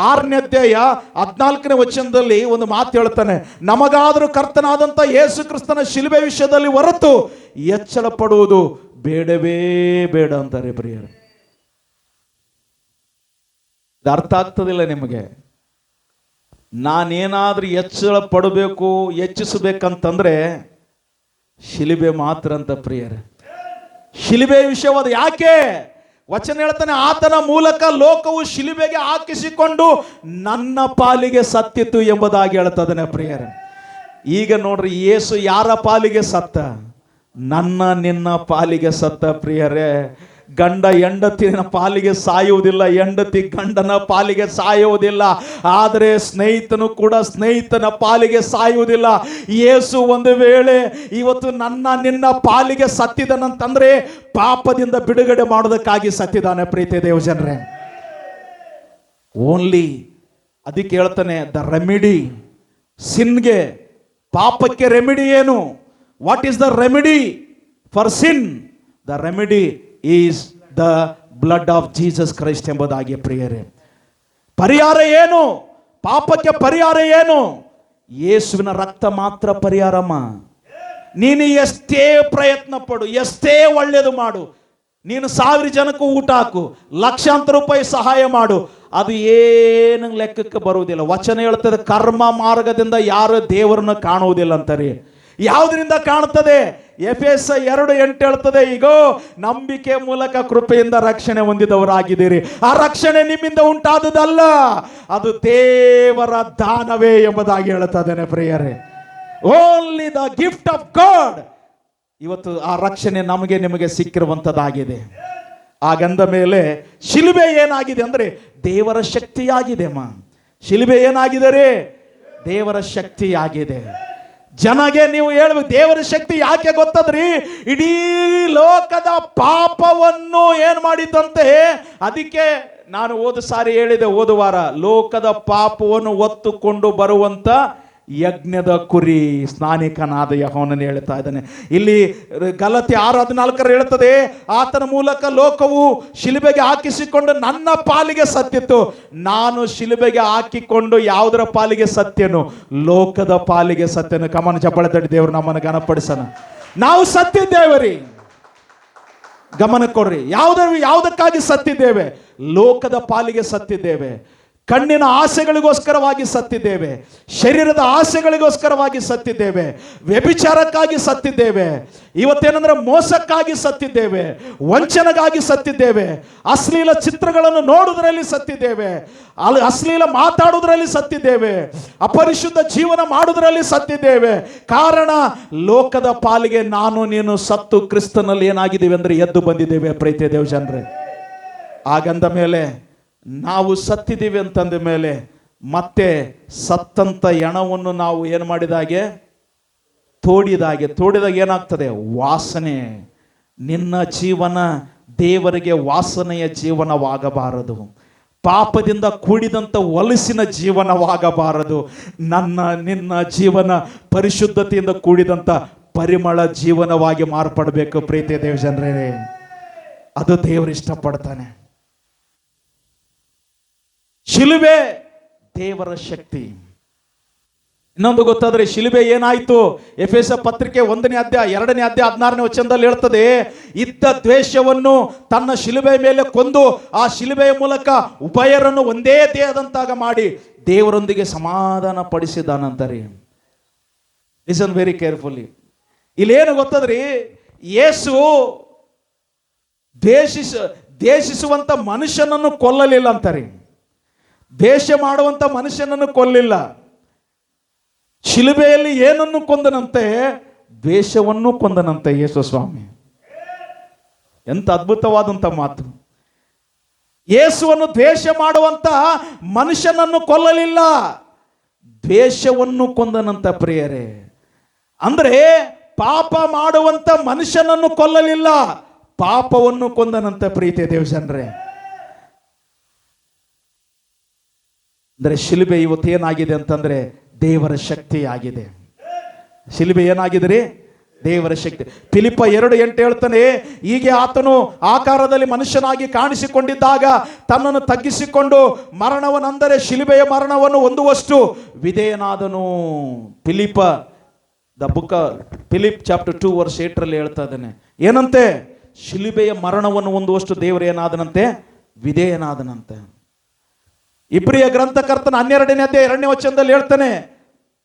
6ನೇ ಅಧ್ಯಾಯ 14ನೇ ವಚನದಲ್ಲಿ ಒಂದು ಮಾತು ಹೇಳ್ತಾನೆ, ನಮಗಾದರೂ ಕರ್ತನಾದಂಥ ಯೇಸು ಕ್ರಿಸ್ತನ ಶಿಲುಬೆ ವಿಷಯದಲ್ಲಿ ಹೊರತು ಎಚ್ಚರ ಪಡುವುದು ಬೇಡವೇ ಬೇಡ ಅಂತಾರೆ ಪ್ರಿಯರು. ಇದು ಅರ್ಥ ಆಗ್ತದಿಲ್ಲ ನಿಮಗೆ? ನಾನೇನಾದ್ರೂ ಎಚ್ಚರ ಪಡಬೇಕು ಹೆಚ್ಚಿಸಬೇಕಂತಂದ್ರೆ ಶಿಲುಬೆ ಮಾತ್ರ ಅಂತ ಪ್ರಿಯರೇ. ಶಿಲುಬೆ ವಿಷಯವಾದ ಯಾಕೆ ವಚನ ಹೇಳ್ತಾನೆ, ಆತನ ಮೂಲಕ ಲೋಕವು ಶಿಲುಬೆಗೆ ಹಾಕಿಸಿಕೊಂಡು ನನ್ನ ಪಾಲಿಗೆ ಸತ್ತಿತು ಎಂಬುದಾಗಿ ಹೇಳ್ತದನೆ ಪ್ರಿಯರೇ. ಈಗ ನೋಡ್ರಿ, ಯೇಸು ಯಾರ ಪಾಲಿಗೆ ಸತ್ತ? ನನ್ನ ನಿನ್ನ ಪಾಲಿಗೆ ಸತ್ತ ಪ್ರಿಯರೇ. ಗಂಡ ಹೆಂಡತಿನ ಪಾಲಿಗೆ ಸಾಯುವುದಿಲ್ಲ, ಹೆಂಡತಿ ಗಂಡನ ಪಾಲಿಗೆ ಸಾಯುವುದಿಲ್ಲ, ಆದರೆ ಸ್ನೇಹಿತನು ಕೂಡ ಸ್ನೇಹಿತನ ಪಾಲಿಗೆ ಸಾಯುವುದಿಲ್ಲ. ಯೇಸು ಒಂದು ವೇಳೆ ಇವತ್ತು ನನ್ನ ನಿನ್ನ ಪಾಲಿಗೆ ಸತ್ತಿದನಂತಂದ್ರೆ ಪಾಪದಿಂದ ಬಿಡುಗಡೆ ಮಾಡೋದಕ್ಕಾಗಿ ಸತ್ತಿದ್ದಾನೆ ಪ್ರೀತಿ ದೇವಜನರೇ. ಓನ್ಲಿ ಅದಕ್ಕೆ ಹೇಳ್ತಾನೆ, ದ ರೆಮಿಡಿ ಸಿನ್ಗೆ, ಪಾಪಕ್ಕೆ ರೆಮಿಡಿ ಏನು? What is the remedy for sin? The remedy is the blood of Jesus Christ ಎಂಬುದಾಗಿ ಪ್ರಿಯರೇ. ಪರಿಹಾರ ಏನು? ಪಾಪಕ್ಕೆ ಪರಿಹಾರ ಏನು? ಯೇಸುವಿನ ರಕ್ತ ಮಾತ್ರ ಪರಿಹಾರಮ್ಮ. ನೀನು ಎಷ್ಟೇ ಪ್ರಯತ್ನ ಪಡು, ಎಷ್ಟೇ ಒಳ್ಳೆಯದು ಮಾಡು, ನೀನು 1000 ಜನಕ್ಕೂ ಊಟ ಹಾಕು, ಲಕ್ಷಾಂತರ ರೂಪಾಯಿ ಸಹಾಯ ಮಾಡು, ಅದು ಏನು ಲೆಕ್ಕಕ್ಕೆ ಬರುವುದಿಲ್ಲ. ವಚನ ಹೇಳ್ತದೆ, ಕರ್ಮ ಮಾರ್ಗದಿಂದ ಯಾರು ದೇವರನ್ನು ಕಾಣುವುದಿಲ್ಲ ಅಂತಾರೆ. ಯಾವುದರಿಂದ ಕಾಣುತ್ತದೆ? ಎಫೆಸ 2:8 ಹೇಳ್ತದೆ, ಈಗೋ ನಂಬಿಕೆ ಮೂಲಕ ಕೃಪೆಯಿಂದ ರಕ್ಷಣೆ ಹೊಂದಿದವರಾಗಿದ್ದೀರಿ. ಆ ರಕ್ಷಣೆ ನಿಮ್ಮಿಂದ ಉಂಟಾದುದಲ್ಲ, ಅದು ದೇವರ ದಾನವೇ ಎಂಬುದಾಗಿ ಹೇಳ್ತದೇನೆ ಪ್ರಿಯರೇ. Only the gift of god. ಇವತ್ತು ಆ ರಕ್ಷಣೆ ನಮಗೆ ನಿಮಗೆ ಸಿಕ್ಕಿರುವಂಥದ್ದಾಗಿದೆ. ಹಾಗಂದ ಮೇಲೆ ಶಿಲುಬೆ ಏನಾಗಿದೆ ಅಂದ್ರೆ ದೇವರ ಶಕ್ತಿಯಾಗಿದೆ ಅಮ್ಮ. ಶಿಲುಬೆ ಏನಾಗಿದೆ ರೀ? ದೇವರ ಶಕ್ತಿಯಾಗಿದೆ. ಜನಗೆ ನೀವು ಹೇಳ್ಬೇಕು, ದೇವರ ಶಕ್ತಿ ಯಾಕೆ ಗೊತ್ತದ್ರಿ? ಇಡೀ ಲೋಕದ ಪಾಪವನ್ನು ಏನ್ ಮಾಡಿದಂತೆ. ಅದಕ್ಕೆ ನಾನು ಸಾರಿ ಹೇಳಿದೆ ಹೋದ ವಾರ, ಲೋಕದ ಪಾಪವನ್ನು ಹೊತ್ತುಕೊಂಡು ಬರುವಂತ ಯಜ್ಞದ ಕುರಿ ಸ್ನಾನಿಕನಾದ ಯೆಹೋವನನ್ನು ಹೇಳ್ತಾ ಇದ್ದಾನೆ. ಇಲ್ಲಿ ಗಲಾತ್ಯ 6:14 ಹೇಳ್ತದೆ, ಆತನ ಮೂಲಕ ಲೋಕವು ಶಿಲುಬೆಗೆ ಹಾಕಿಸಿಕೊಂಡು ನನ್ನ ಪಾಲಿಗೆ ಸತ್ತಿತ್ತು. ನಾನು ಶಿಲುಬೆಗೆ ಹಾಕಿಕೊಂಡು ಯಾವುದರ ಪಾಲಿಗೆ ಸತ್ಯನು? ಲೋಕದ ಪಾಲಿಗೆ ಸತ್ಯನು. ಕಮನ ಚಪ್ಪಳೆ ತಟ್ಟಿ ದೇವರು ನಮ್ಮನ್ನು ಘನಪಡಿಸೋಣ. ನಾವು ಸತ್ತಿದ್ದೇವೆ. ಗಮನ ಕೊಡ್ರಿ, ಯಾವುದಕ್ಕಾಗಿ ಸತ್ತಿದ್ದೇವೆ? ಲೋಕದ ಪಾಲಿಗೆ ಸತ್ತಿದ್ದೇವೆ. ಕಣ್ಣಿನ ಆಸೆಗಳಿಗೋಸ್ಕರವಾಗಿ ಸತ್ತಿದ್ದೇವೆ, ಶರೀರದ ಆಸೆಗಳಿಗೋಸ್ಕರವಾಗಿ ಸತ್ತಿದ್ದೇವೆ, ವ್ಯಭಿಚಾರಕ್ಕಾಗಿ ಸತ್ತಿದ್ದೇವೆ, ಇವತ್ತೇನಂದ್ರೆ ಮೋಸಕ್ಕಾಗಿ ಸತ್ತಿದ್ದೇವೆ, ವಂಚನೆಗಾಗಿ ಸತ್ತಿದ್ದೇವೆ, ಅಶ್ಲೀಲ ಚಿತ್ರಗಳನ್ನು ನೋಡುವುದರಲ್ಲಿ ಸತ್ತಿದ್ದೇವೆ, ಅಶ್ಲೀಲ ಮಾತಾಡುವುದರಲ್ಲಿ ಸತ್ತಿದ್ದೇವೆ, ಅಪರಿಶುದ್ಧ ಜೀವನ ಮಾಡುವುದರಲ್ಲಿ ಸತ್ತಿದ್ದೇವೆ. ಕಾರಣ ಲೋಕದ ಪಾಲಿಗೆ ನಾನು ನೀನು ಸತ್ತು ಕ್ರಿಸ್ತನಲ್ಲಿ ಏನಾಗಿದ್ದೀವಿ ಅಂದ್ರೆ ಎದ್ದು ಬಂದಿದ್ದೇವೆ ಪ್ರೀತಿಯ ದೇವಜನರೇ. ಹಾಗಂದ ಮೇಲೆ ನಾವು ಸತ್ತಿದ್ದೀವಿ ಅಂತಂದ ಮೇಲೆ ಮತ್ತೆ ಸತ್ತಂತ ಹೆಣವನ್ನು ನಾವು ಏನು ಮಾಡಿದಾಗೆ? ತೋಡಿದಾಗ ಏನಾಗ್ತದೆ? ವಾಸನೆ. ನಿನ್ನ ಜೀವನ ದೇವರಿಗೆ ವಾಸನೆಯ ಜೀವನವಾಗಬಾರದು. ಪಾಪದಿಂದ ಕೂಡಿದಂಥ ಹೊಲಸಿನ ಜೀವನವಾಗಬಾರದು. ನಿನ್ನ ಜೀವನ ಪರಿಶುದ್ಧತೆಯಿಂದ ಕೂಡಿದಂಥ ಪರಿಮಳ ಜೀವನವಾಗಿ ಮಾರ್ಪಡಬೇಕು. ಪ್ರೀತಿಯ ದೇವಜನರೇ, ಅದು ದೇವರು ಇಷ್ಟಪಡ್ತಾನೆ. ಶಿಲುಬೆ ದೇವರ ಶಕ್ತಿ. ಇನ್ನೊಂದು ಗೊತ್ತಾದ್ರೆ ಶಿಲುಬೆ ಏನಾಯ್ತು? ಎಫೆಸ ಪತ್ರಿಕೆ 1ನೇ ಅಧ್ಯಾಯ 2ನೇ ಅಧ್ಯಾಯ 16ನೇ ವಚನದಲ್ಲಿ ಹೇಳ್ತದೆ, ಇದ್ದ ದ್ವೇಷವನ್ನು ತನ್ನ ಶಿಲುಬೆ ಮೇಲೆ ಕೊಂದು ಆ ಶಿಲುಬೆಯ ಮೂಲಕ ಉಭಯರನ್ನು ಒಂದೇ ದೇಹದಂತಾಗ ಮಾಡಿ ದೇವರೊಂದಿಗೆ ಸಮಾಧಾನ ಪಡಿಸಿದಾನಂತರಿ. Listen very ಕೇರ್ಫುಲ್ಲಿ. ಇಲ್ಲೇನು ಗೊತ್ತದ್ರಿ, ಯೇಸು ದ್ವೇಷಿಸುವಂತ ಮನುಷ್ಯನನ್ನು ಕೊಲ್ಲಲಿಲ್ಲ ಅಂತಾರೆ. ದ್ವೇಷ ಮಾಡುವಂತ ಮನುಷ್ಯನನ್ನು ಕೊಲ್ಲಿಲ್ಲ. ಶಿಲುಬೆಯಲ್ಲಿ ಏನನ್ನು ಕೊಂದನಂತೆ? ದ್ವೇಷವನ್ನು ಕೊಂದನಂತೆ ಯೇಸು ಸ್ವಾಮಿ. ಎಂತ ಅದ್ಭುತವಾದಂತ ಮಾತು. ಯೇಸುವನ್ನು ದ್ವೇಷ ಮಾಡುವಂತ ಮನುಷ್ಯನನ್ನು ಕೊಲ್ಲಲಿಲ್ಲ, ದ್ವೇಷವನ್ನು ಕೊಂದನಂತ ಪ್ರಿಯರೇ. ಅಂದ್ರೆ ಪಾಪ ಮಾಡುವಂತ ಮನುಷ್ಯನನ್ನು ಕೊಲ್ಲಲಿಲ್ಲ, ಪಾಪವನ್ನು ಕೊಂದನಂತ ಪ್ರೀತಿಯ ದೇವಜನರೇ. ಅಂದ್ರೆ ಶಿಲುಬೆ ಇವತ್ತು ಏನಾಗಿದೆ ಅಂತಂದ್ರೆ ದೇವರ ಶಕ್ತಿ ಆಗಿದೆ. ಶಿಲುಬೆ ಏನಾಗಿದೆ ರೀ? ದೇವರ ಶಕ್ತಿ. ಫಿಲಿಪ್ಪ 2:8 ಹೇಳ್ತಾನೆ, ಹೀಗೆ ಆತನು ಆಕಾರದಲ್ಲಿ ಮನುಷ್ಯನಾಗಿ ಕಾಣಿಸಿಕೊಂಡಿದ್ದಾಗ ತನ್ನನ್ನು ತಗ್ಗಿಸಿಕೊಂಡು ಮರಣವನ್ನೆಂದರೆ ಶಿಲುಬೆಯ ಮರಣವನ್ನು ಹೊಂದುವಷ್ಟು ವಿಧೇಯನಾದನು. ಫಿಲಿಪ್ ಚಾಪ್ಟರ್ 2 verse 8 ಹೇಳ್ತಾ ಇದ್ದಾನೆ. ಏನಂತೆ? ಶಿಲುಬೆಯ ಮರಣವನ್ನು ಹೊಂದುವಷ್ಟು ದೇವರು ಏನಾದನಂತೆ? ವಿಧೇಯನಾದನಂತೆ. ಇಬ್ರಿಯ ಗ್ರಂಥಕರ್ತನ 12ನೇ ಅಧ್ಯಾಯ 2ನೇ ವಚನದಲ್ಲಿ ಹೇಳ್ತಾನೆ,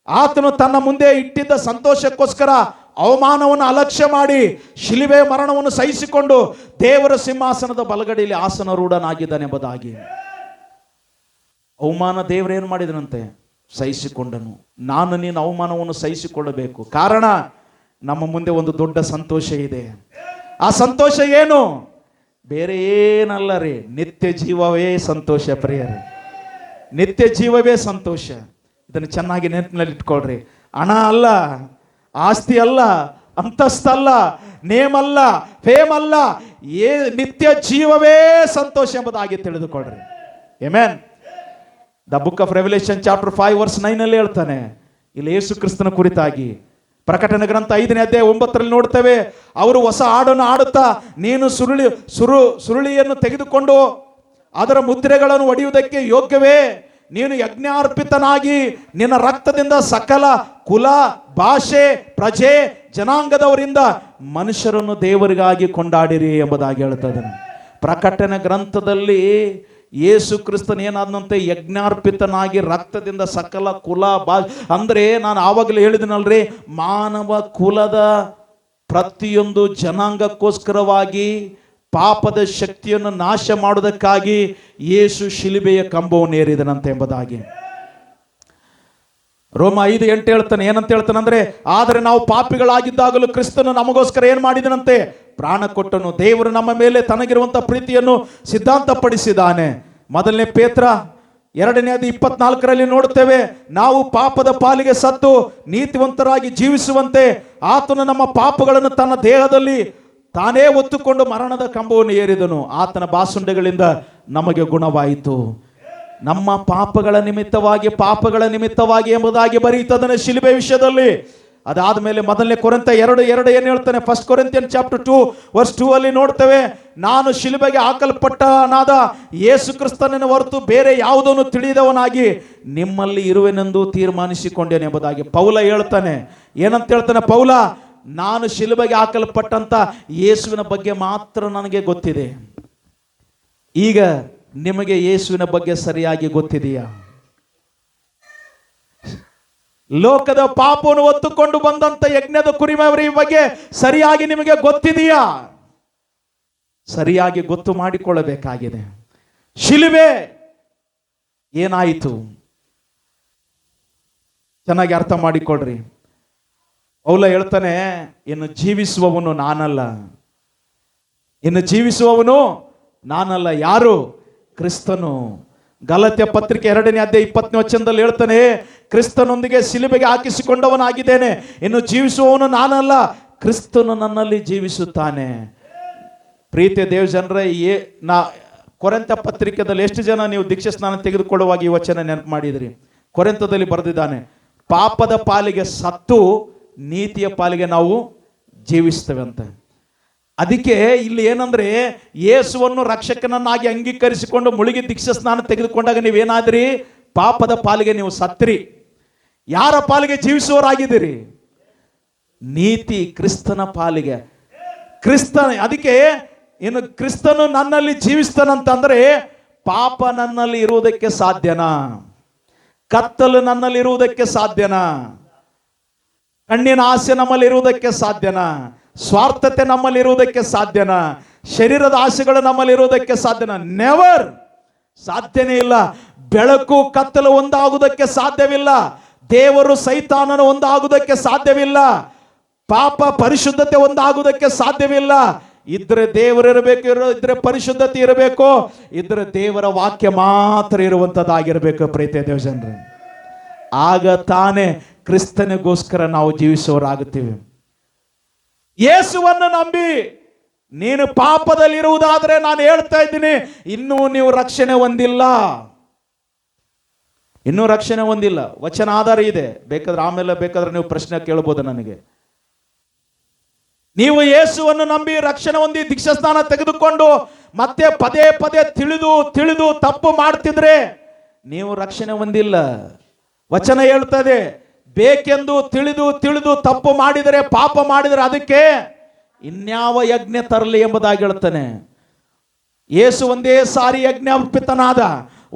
ಆತನು ತನ್ನ ಮುಂದೆ ಇಟ್ಟಿದ್ದ ಸಂತೋಷಕ್ಕೋಸ್ಕರ ಅವಮಾನವನ್ನು ಅಲಕ್ಷ್ಯ ಮಾಡಿ ಶಿಲುಬೆಯ ಮರಣವನ್ನು ಸಹಿಸಿಕೊಂಡು ದೇವರ ಸಿಂಹಾಸನದ ಬಲಗಡೆಯಲ್ಲಿ ಆಸನರೂಢನಾಗಿದ್ದಾನೆ ಎಂಬುದಾಗಿ. ಅವಮಾನ ದೇವರೇನು ಮಾಡಿದನಂತೆ? ಸಹಿಸಿಕೊಂಡನು. ನಾನು ನೀನು ಅವಮಾನವನ್ನು ಸಹಿಸಿಕೊಳ್ಳಬೇಕು. ಕಾರಣ ನಮ್ಮ ಮುಂದೆ ಒಂದು ದೊಡ್ಡ ಸಂತೋಷ ಇದೆ. ಆ ಸಂತೋಷ ಏನು? ಬೇರೆ ಏನಲ್ಲ ರೀ, ನಿತ್ಯ ಜೀವವೇ ಸಂತೋಷ ಪ್ರಿಯರೇ. ನಿತ್ಯ ಜೀವವೇ ಸಂತೋಷ. ಇದನ್ನು ಚೆನ್ನಾಗಿ ನೆನಪಿನಲ್ಲಿ ಇಟ್ಕೊಳ್ರಿ. ಹಣ ಅಲ್ಲ, ಆಸ್ತಿ ಅಲ್ಲ, ಅಂತಸ್ತಲ್ಲ, ನೇಮ್ ಅಲ್ಲ, ಫೇಮ್ ಅಲ್ಲ, ನಿತ್ಯ ಜೀವವೇ ಸಂತೋಷ ಎಂಬುದಾಗಿ ತಿಳಿದುಕೊಳ್ಳ್ರಿ. Amen. The book of Revelation chapter 5 verse 9 ಹೇಳ್ತಾನೆ. ಇಲ್ಲಿ ಯೇಸು ಕ್ರಿಸ್ತನ ಕುರಿತಾಗಿ ಪ್ರಕಟಣೆ ಗ್ರಂಥ 5ನೇ ಅಧ್ಯಾಯ 9 ನೋಡ್ತೇವೆ. ಅವರು ಹೊಸ ಹಾಡನ್ನು ಹಾಡುತ್ತಾ, ನೀನು ಸುರುಳಿಯನ್ನು ತೆಗೆದುಕೊಂಡು ಅದರ ಮುದ್ರೆಗಳನ್ನು ಒಡೆಯುವುದಕ್ಕೆ ಯೋಗ್ಯವೇ? ನೀನು ಯಜ್ಞಾರ್ಪಿತನಾಗಿ ನಿನ್ನ ರಕ್ತದಿಂದ ಸಕಲ ಕುಲ, ಭಾಷೆ, ಪ್ರಜೆ, ಜನಾಂಗದವರಿಂದ ಮನುಷ್ಯರನ್ನು ದೇವರಿಗಾಗಿ ಕೊಂಡಾಡಿರಿ ಎಂಬುದಾಗಿ ಹೇಳ್ತದೆ. ಪ್ರಕಟಣೆ ಗ್ರಂಥದಲ್ಲಿ ಯೇಸು ಕ್ರಿಸ್ತನ ಏನಾದಂತೆ? ಯಜ್ಞಾರ್ಪಿತನಾಗಿ ರಕ್ತದಿಂದ ಸಕಲ ಕುಲ, ಭಾಷೆ. ಅಂದ್ರೆ ನಾನು ಆವಾಗಲೇ ಹೇಳಿದನಲ್ರಿ, ಮಾನವ ಕುಲದ ಪ್ರತಿಯೊಂದು ಜನಾಂಗಕ್ಕೋಸ್ಕರವಾಗಿ ಪಾಪದ ಶಕ್ತಿಯನ್ನು ನಾಶ ಮಾಡುವುದಕ್ಕಾಗಿ ಯೇಸು ಶಿಲುಬೆಯ ಕಂಬವನ್ನು ಏರಿದನಂತೆ ಎಂಬುದಾಗಿ. ರೋಮ 5:8 ಹೇಳ್ತಾನೆ. ಏನಂತ ಹೇಳ್ತಾನಂದ್ರೆ, ಆದರೆ ನಾವು ಪಾಪಿಗಳಾಗಿದ್ದಾಗಲೂ ಕ್ರಿಸ್ತನು ನಮಗೋಸ್ಕರ ಏನ್ ಮಾಡಿದನಂತೆ? ಪ್ರಾಣ ಕೊಟ್ಟನು. ದೇವರು ನಮ್ಮ ಮೇಲೆ ತನಗಿರುವಂತ ಪ್ರೀತಿಯನ್ನು ಸಿದ್ಧಾಂತಪಡಿಸಿದ್ದಾನೆ. 1 ಪೇತ್ರ 2ನೇ ಅಧ್ಯಾಯ 24 ನೋಡುತ್ತೇವೆ, ನಾವು ಪಾಪದ ಪಾಲಿಗೆ ಸತ್ತು ನೀತಿವಂತರಾಗಿ ಜೀವಿಸುವಂತೆ ಆತನು ನಮ್ಮ ಪಾಪಗಳನ್ನು ತನ್ನ ದೇಹದಲ್ಲಿ ತಾನೇ ಹೊತ್ತುಕೊಂಡು ಮರಣದ ಕಂಬವನ್ನು ಏರಿದನು. ಆತನ ಬಾಸುಂಡೆಗಳಿಂದ ನಮಗೆ ಗುಣವಾಯಿತು. ನಮ್ಮ ಪಾಪಗಳ ನಿಮಿತ್ತವಾಗಿ ಎಂಬುದಾಗಿ ಬರೆಯುತ್ತದೆ ಶಿಲುಬೆ ವಿಷಯದಲ್ಲಿ. ಅದಾದ ಮೇಲೆ 1 ಕೊರಿಂಥ 2:2 ಏನು ಹೇಳ್ತಾನೆ? 1 Corinthians chapter 2 verse 2 ನೋಡ್ತೇವೆ, ನಾನು ಶಿಲುಬೆಗೆ ಹಾಕಲ್ಪಟ್ಟನಾದ ಯೇಸು ಕ್ರಿಸ್ತನನ್ನು ಹೊರತು ಬೇರೆ ಯಾವುದನ್ನು ತಿಳಿದವನಾಗಿ ನಿಮ್ಮಲ್ಲಿ ಇರುವೆನೆಂದು ತೀರ್ಮಾನಿಸಿಕೊಂಡೇನೆ ಎಂಬುದಾಗಿ ಪೌಲ ಹೇಳ್ತಾನೆ. ಏನಂತ ಹೇಳ್ತಾನೆ ಪೌಲ? ನಾನು ಶಿಲುಬೆಗೆ ಹಾಕಲ್ಪಟ್ಟಂತ ಯೇಸುವಿನ ಬಗ್ಗೆ ಮಾತ್ರ ನನಗೆ ಗೊತ್ತಿದೆ. ಈಗ ನಿಮಗೆ ಯೇಸುವಿನ ಬಗ್ಗೆ ಸರಿಯಾಗಿ ಗೊತ್ತಿದೆಯಾ? ಲೋಕದ ಪಾಪವನ್ನು ಹೊತ್ತುಕೊಂಡು ಬಂದಂತ ಯಜ್ಞದ ಕುರಿಮರಿಯ ಬಗ್ಗೆ ಸರಿಯಾಗಿ ನಿಮಗೆ ಗೊತ್ತಿದೆಯಾ? ಸರಿಯಾಗಿ ಗೊತ್ತು ಮಾಡಿಕೊಳ್ಳಬೇಕಾಗಿದೆ. ಶಿಲುಬೆ ಏನಾಯಿತು? ಚೆನ್ನಾಗಿ ಅರ್ಥ ಮಾಡಿಕೊಳ್ಳ್ರಿ. ಪೌಲ ಹೇಳ್ತಾನೆ, ಇನ್ನು ಜೀವಿಸುವವನು ನಾನಲ್ಲ. ಯಾರು? ಕ್ರಿಸ್ತನು. ಗಲಾತ್ಯ ಪತ್ರಿಕೆ 2ನೇ ಅಧ್ಯಾಯ 20ನೇ ವಚನದಲ್ಲಿ ಹೇಳ್ತಾನೆ, ಕ್ರಿಸ್ತನೊಂದಿಗೆ ಶಿಲುಬೆಗೆ ಹಾಕಿಸಿಕೊಂಡವನಾಗಿದ್ದೇನೆ, ಇನ್ನು ಜೀವಿಸುವವನು ನಾನಲ್ಲ, ಕ್ರಿಸ್ತನು ನನ್ನಲ್ಲಿ ಜೀವಿಸುತ್ತಾನೆ. ಪ್ರೀತಿಯ ದೇವಜನರೇ, ನಾ ಕೊರಿಂಥ ಪತ್ರಿಕೆಯಲ್ಲಿ ಎಷ್ಟು ಜನ ನೀವು ದೀಕ್ಷಾ ಸ್ನಾನ ತೆಗೆದುಕೊಳ್ಳುವಾಗ ಈ ವಚನ ನೆನಪು ಮಾಡಿದ್ರಿ? ಕೊರಿಂಥದಲ್ಲಿ ಬರೆದಿದ್ದಾನೆ, ಪಾಪದ ಪಾಲಿಗೆ ಸತ್ತು ನೀತಿಯ ಪಾಲಿಗೆ ನಾವು ಜೀವಿಸ್ತೇವೆ ಅಂತ. ಅದಕ್ಕೆ ಇಲ್ಲಿ ಏನಂದ್ರೆ, ಯೇಸುವನ್ನು ರಕ್ಷಕನನ್ನಾಗಿ ಅಂಗೀಕರಿಸಿಕೊಂಡು ಮುಳುಗಿ ದೀಕ್ಷಾ ಸ್ನಾನ ತೆಗೆದುಕೊಂಡಾಗ ನೀವೇನಾದ್ರಿ? ಪಾಪದ ಪಾಲಿಗೆ ನೀವು ಸತ್ರಿ. ಯಾರ ಪಾಲಿಗೆ ಜೀವಿಸುವವರಾಗಿದ್ದೀರಿ? ನೀತಿ ಕ್ರಿಸ್ತನ ಪಾಲಿಗೆ. ಅದಕ್ಕೆ ಇನ್ನು ಕ್ರಿಸ್ತನು ನನ್ನಲ್ಲಿ ಜೀವಿಸ್ತಾನಂತಂದ್ರೆ ಪಾಪ ನನ್ನಲ್ಲಿ ಇರುವುದಕ್ಕೆ ಸಾಧ್ಯನಾ? ಕತ್ತಲು ನನ್ನಲ್ಲಿ ಇರುವುದಕ್ಕೆ ಸಾಧ್ಯನಾ? ಕಣ್ಣಿನ ಆಸೆ ನಮ್ಮಲ್ಲಿ ಇರುವುದಕ್ಕೆ ಸಾಧ್ಯನಾ? ಸ್ವಾರ್ಥತೆ ನಮ್ಮಲ್ಲಿ ಇರುವುದಕ್ಕೆ ಸಾಧ್ಯನಾ? ಶರೀರದ ಆಸೆಗಳು ನಮ್ಮಲ್ಲಿ ಇರುವುದಕ್ಕೆ ಸಾಧ್ಯನಾ? ನೆವರ್, ಸಾಧ್ಯನೇ ಇಲ್ಲ. ಬೆಳಕು ಕತ್ತಲು ಒಂದಾಗುವುದಕ್ಕೆ ಸಾಧ್ಯವಿಲ್ಲ. ದೇವರು ಸೈತಾನನು ಒಂದಾಗುವುದಕ್ಕೆ ಸಾಧ್ಯವಿಲ್ಲ. ಪಾಪ ಪರಿಶುದ್ಧತೆ ಒಂದಾಗುವುದಕ್ಕೆ ಸಾಧ್ಯವಿಲ್ಲ. ಇದ್ರೆ ದೇವರಿರಬೇಕು, ಇದ್ರೆ ಪರಿಶುದ್ಧತೆ ಇರಬೇಕು, ಇದ್ರೆ ದೇವರ ವಾಕ್ಯ ಮಾತ್ರ ಇರುವಂತದ್ದಾಗಿರ್ಬೇಕು. ಪ್ರೀತಿಯ ದೇವಜನರೇ, ಆಗ ತಾನೇ ಕ್ರಿಸ್ತನಿಗೋಸ್ಕರ ನಾವು ಜೀವಿಸುವವರಾಗುತ್ತೀವಿ. ಯೇಸುವನ್ನು ನಂಬಿ ನೀನು ಪಾಪದಲ್ಲಿರುವುದಾದ್ರೆ ನಾನು ಹೇಳ್ತಾ ಇದ್ದೀನಿ, ಇನ್ನೂ ನೀವು ರಕ್ಷಣೆ ಹೊಂದಿಲ್ಲ. ಇನ್ನೂ ರಕ್ಷಣೆ ಹೊಂದಿಲ್ಲ. ವಚನ ಆಧಾರ ಇದೆ, ಬೇಕಾದ್ರೆ ಆಮೇಲೆ ಬೇಕಾದ್ರೆ ನೀವು ಪ್ರಶ್ನೆ ಕೇಳಬಹುದು ನನಗೆ. ನೀವು ಯೇಸುವನ್ನು ನಂಬಿ ರಕ್ಷಣೆ ಹೊಂದಿ ದೀಕ್ಷಾ ಸ್ನಾನ ತೆಗೆದುಕೊಂಡು ಮತ್ತೆ ಪದೇ ಪದೇ ತಿಳಿದು ತಪ್ಪು ಮಾಡ್ತಿದ್ರೆ ನೀವು ರಕ್ಷಣೆ ಹೊಂದಿಲ್ಲ. ವಚನ ಹೇಳ್ತದೆ, ಬೇಕೆಂದು ತಿಳಿದು ತಪ್ಪು ಮಾಡಿದರೆ, ಪಾಪ ಮಾಡಿದರೆ ಅದಕ್ಕೆ ಇನ್ಯಾವ ಯಜ್ಞ ತರಲಿ ಎಂಬುದಾಗಿ ಹೇಳ್ತಾನೆ. ಯೇಸು ಒಂದೇ ಸಾರಿ ಯಜ್ಞಾರ್ಪಿತನಾದ,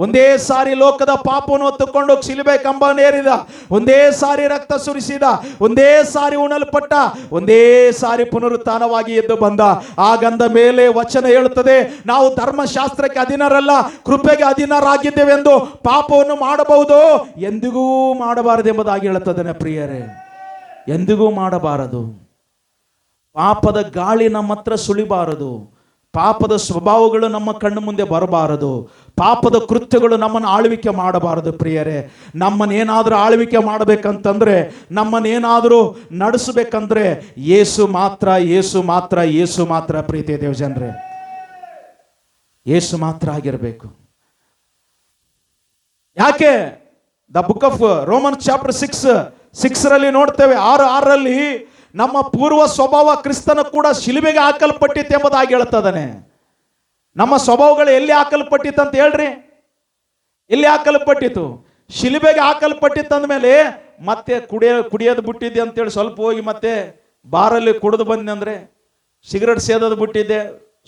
ಒಂದೇ ಸಾರಿ ಲೋಕದ ಪಾಪವನ್ನು ಹೊತ್ತುಕೊಂಡು ಶಿಲುಬೆ ಕಂಬನೇರಿದ, ಒಂದೇ ಸಾರಿ ರಕ್ತ ಸುರಿಸಿದ, ಒಂದೇ ಸಾರಿ ಉಣಲ್ಪಟ್ಟ, ಒಂದೇ ಸಾರಿ ಪುನರುತ್ಥಾನವಾಗಿ ಎದ್ದು ಬಂದ. ಆಗಂದ ಮೇಲೆ ವಚನ ಹೇಳುತ್ತದೆ, ನಾವು ಧರ್ಮಶಾಸ್ತ್ರಕ್ಕೆ ಅಧೀನರಲ್ಲ, ಕೃಪೆಗೆ ಅಧೀನರಾಗಿದ್ದೇವೆಂದು ಪಾಪವನ್ನು ಮಾಡಬಹುದು, ಎಂದಿಗೂ ಮಾಡಬಾರದು ಎಂಬುದಾಗಿ ಹೇಳುತ್ತದೆ. ಪ್ರಿಯರೇ, ಎಂದಿಗೂ ಮಾಡಬಾರದು. ಪಾಪದ ಗಾಳಿ ನಮ್ಮ ಹತ್ರ ಸುಳಿಬಾರದು. ಪಾಪದ ಸ್ವಭಾವಗಳು ನಮ್ಮ ಕಣ್ಣು ಮುಂದೆ ಬರಬಾರದು. ಪಾಪದ ಕೃತ್ಯಗಳು ನಮ್ಮನ್ನು ಆಳ್ವಿಕೆ ಮಾಡಬಾರದು. ಪ್ರಿಯರೇ, ನಮ್ಮನ್ನೇನಾದರೂ ಆಳ್ವಿಕೆ ಮಾಡಬೇಕಂತಂದ್ರೆ, ನಮ್ಮನ್ನೇನಾದರೂ ನಡೆಸಬೇಕಂದ್ರೆ ಯೇಸು ಮಾತ್ರ, ಯೇಸು ಮಾತ್ರ, ಯೇಸು ಮಾತ್ರ. ಪ್ರೀತಿಯ ದೇವಜನರೇ, ಯೇಸು ಮಾತ್ರ ಆಗಿರಬೇಕು. ಯಾಕೆ? The book of Roman chapter 6 ನೋಡ್ತೇವೆ, 6:6 ನಮ್ಮ ಪೂರ್ವ ಸ್ವಭಾವ ಕ್ರಿಸ್ತನ ಕೂಡ ಶಿಲುಬೆಗೆ ಹಾಕಲ್ಪಟ್ಟಿತ್ತು ಎಂಬುದಾಗಿ ಹೇಳ್ತದಾನೆ. ನಮ್ಮ ಸ್ವಭಾವಗಳು ಎಲ್ಲಿ ಹಾಕಲ್ಪಟ್ಟಿತ್ತು ಅಂತ ಹೇಳ್ರಿ? ಎಲ್ಲಿ ಹಾಕಲ್ಪಟ್ಟಿತ್ತು? ಶಿಲುಬೆಗೆ ಹಾಕಲ್ಪಟ್ಟಿತ್ತು ಅಂದಮೇಲೆ ಮತ್ತೆ ಕುಡಿಯೋದು ಬಿಟ್ಟಿದ್ದೆ ಅಂತೇಳಿ ಸ್ವಲ್ಪ ಹೋಗಿ ಮತ್ತೆ ಬಾರಲ್ಲಿ ಕುಡಿದು ಬಂದೆ ಅಂದ್ರೆ, ಸಿಗರೆಟ್ ಸೇದೋದು ಬಿಟ್ಟಿದ್ದೆ,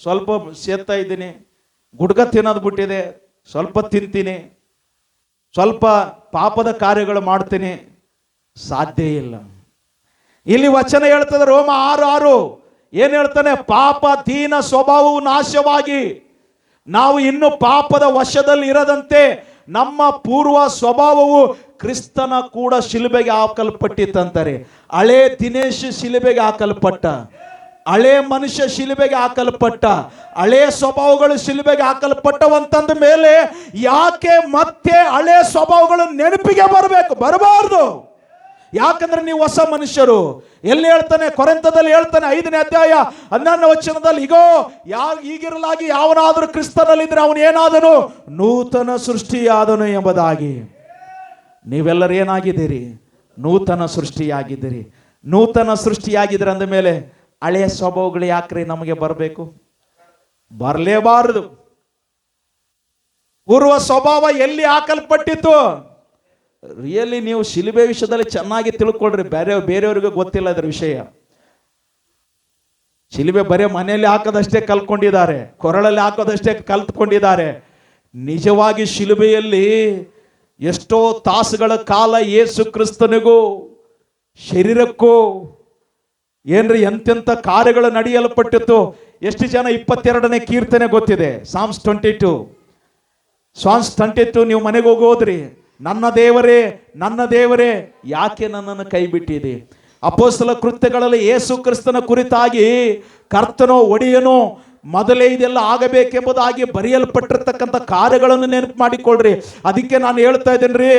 ಸ್ವಲ್ಪ ಸೇದ್ತಾ ಇದ್ದೀನಿ, ಗುಡ್ಕ ತಿನ್ನೋದು ಬಿಟ್ಟಿದೆ, ಸ್ವಲ್ಪ ತಿಂತೀನಿ, ಸ್ವಲ್ಪ ಪಾಪದ ಕಾರ್ಯಗಳು ಮಾಡ್ತೀನಿ, ಸಾಧ್ಯ ಇಲ್ಲ. ಇಲ್ಲಿ ವಚನ ಹೇಳ್ತದೆ, ರೋಮ 6:6 ಏನ್ ಹೇಳ್ತಾನೆ? ಪಾಪ ದೀನ ಸ್ವಭಾವವು ನಾಶವಾಗಿ ನಾವು ಇನ್ನು ಪಾಪದ ವಶದಲ್ಲಿ ಇರದಂತೆ ನಮ್ಮ ಪೂರ್ವ ಸ್ವಭಾವವು ಕ್ರಿಸ್ತನ ಕೂಡ ಶಿಲುಬೆಗೆ ಹಾಕಲ್ಪಟ್ಟಿತ್ತಂತಾರೆ. ಹಳೆ ದಿನೇಶ್ ಶಿಲುಬೆಗೆ ಹಾಕಲ್ಪಟ್ಟ, ಹಳೆ ಮನುಷ್ಯ ಶಿಲುಬೆಗೆ ಹಾಕಲ್ಪಟ್ಟ, ಹಳೆ ಸ್ವಭಾವಗಳು ಶಿಲುಬೆಗೆ ಹಾಕಲ್ಪಟ್ಟವಂತಂದ ಮೇಲೆ ಯಾಕೆ ಮತ್ತೆ ಹಳೆ ಸ್ವಭಾವಗಳು ನೆನಪಿಗೆ ಬರಬಾರ್ದು? ಯಾಕಂದ್ರೆ ನೀವು ಹೊಸ ಮನುಷ್ಯರು. ಎಲ್ಲಿ ಹೇಳ್ತಾನೆ? ಕೊರಿಂಥದಲ್ಲಿ ಹೇಳ್ತಾನೆ, 5ನೇ ಅಧ್ಯಾಯ 11ನೇ ವಚನದಲ್ಲಿ, ಈಗಿರಲಾಗಿ ಯಾವನಾದರೂ ಕ್ರಿಸ್ತನಲ್ಲಿದ್ರೆ ಅವನು ಏನಾದನು? ನೂತನ ಸೃಷ್ಟಿಯಾದನು ಎಂಬುದಾಗಿ. ನೀವೆಲ್ಲರೂ ಏನಾಗಿದ್ದೀರಿ? ನೂತನ ಸೃಷ್ಟಿಯಾಗಿದ್ದೀರಿ. ನೂತನ ಸೃಷ್ಟಿಯಾಗಿದ್ರೆ ಅಂದ ಮೇಲೆ ಹಳೆಯ ಸ್ವಭಾವಗಳು ಯಾಕ್ರಿ ನಮಗೆ ಬರಬೇಕು? ಬರಲೇಬಾರದು. ಪೂರ್ವ ಸ್ವಭಾವ ಎಲ್ಲಿ ಹಾಕಲ್ಪಟ್ಟಿತ್ತು? ರಿಯಲಿ ನೀವು ಶಿಲುಬೆ ವಿಷಯದಲ್ಲಿ ಚೆನ್ನಾಗಿ ತಿಳ್ಕೊಳ್ರಿ. ಬೇರೆಯವ್ರಿಗೆ ಗೊತ್ತಿಲ್ಲ ಇದರ ವಿಷಯ. ಶಿಲುಬೆ ಬರೀ ಮನೆಯಲ್ಲಿ ಹಾಕೋದಷ್ಟೇ ಕಲ್ತ್ಕೊಂಡಿದ್ದಾರೆ, ಕೊರಳಲ್ಲಿ ಹಾಕೋದಷ್ಟೇ ಕಲ್ತ್ಕೊಂಡಿದ್ದಾರೆ. ನಿಜವಾಗಿ ಶಿಲುಬೆಯಲ್ಲಿ ಎಷ್ಟೋ ತಾಸುಗಳ ಕಾಲ ಯೇಸು ಕ್ರಿಸ್ತನಿಗೂ ಶರೀರಕ್ಕೂ ಏನ್ರಿ ಎಂತೆಂಥ ಕಾರ್ಯಗಳು ನಡೆಯಲ್ಪಟ್ಟಿತ್ತು. ಎಷ್ಟು ಜನ 22ನೇ ಕೀರ್ತನೆ ಗೊತ್ತಿದೆ? Psalms 22 ನೀವು ಮನೆಗೆ ಹೋಗೋದ್ರಿ, ನನ್ನ ದೇವರೇ ನನ್ನ ದೇವರೇ ಯಾಕೆ ನನ್ನನ್ನು ಕೈ ಬಿಟ್ಟಿದೆ? ಅಪೊಸ್ತಲ ಕೃತ್ಯಗಳಲ್ಲಿ ಯೇಸು ಕ್ರಿಸ್ತನ ಕುರಿತಾಗಿ ಕರ್ತನೋ ಒಡೆಯನೋ ಮೊದಲೇ ಇದೆಲ್ಲ ಆಗಬೇಕೆಂಬುದಾಗಿ ಬರೆಯಲ್ಪಟ್ಟಿರ್ತಕ್ಕಂಥ ಕಾರ್ಯಗಳನ್ನು ನೆನಪು ಮಾಡಿಕೊಳ್ಳ್ರಿ. ಅದಕ್ಕೆ ನಾನು ಹೇಳ್ತಾ ಇದ್ದೇನೆ ರೀ,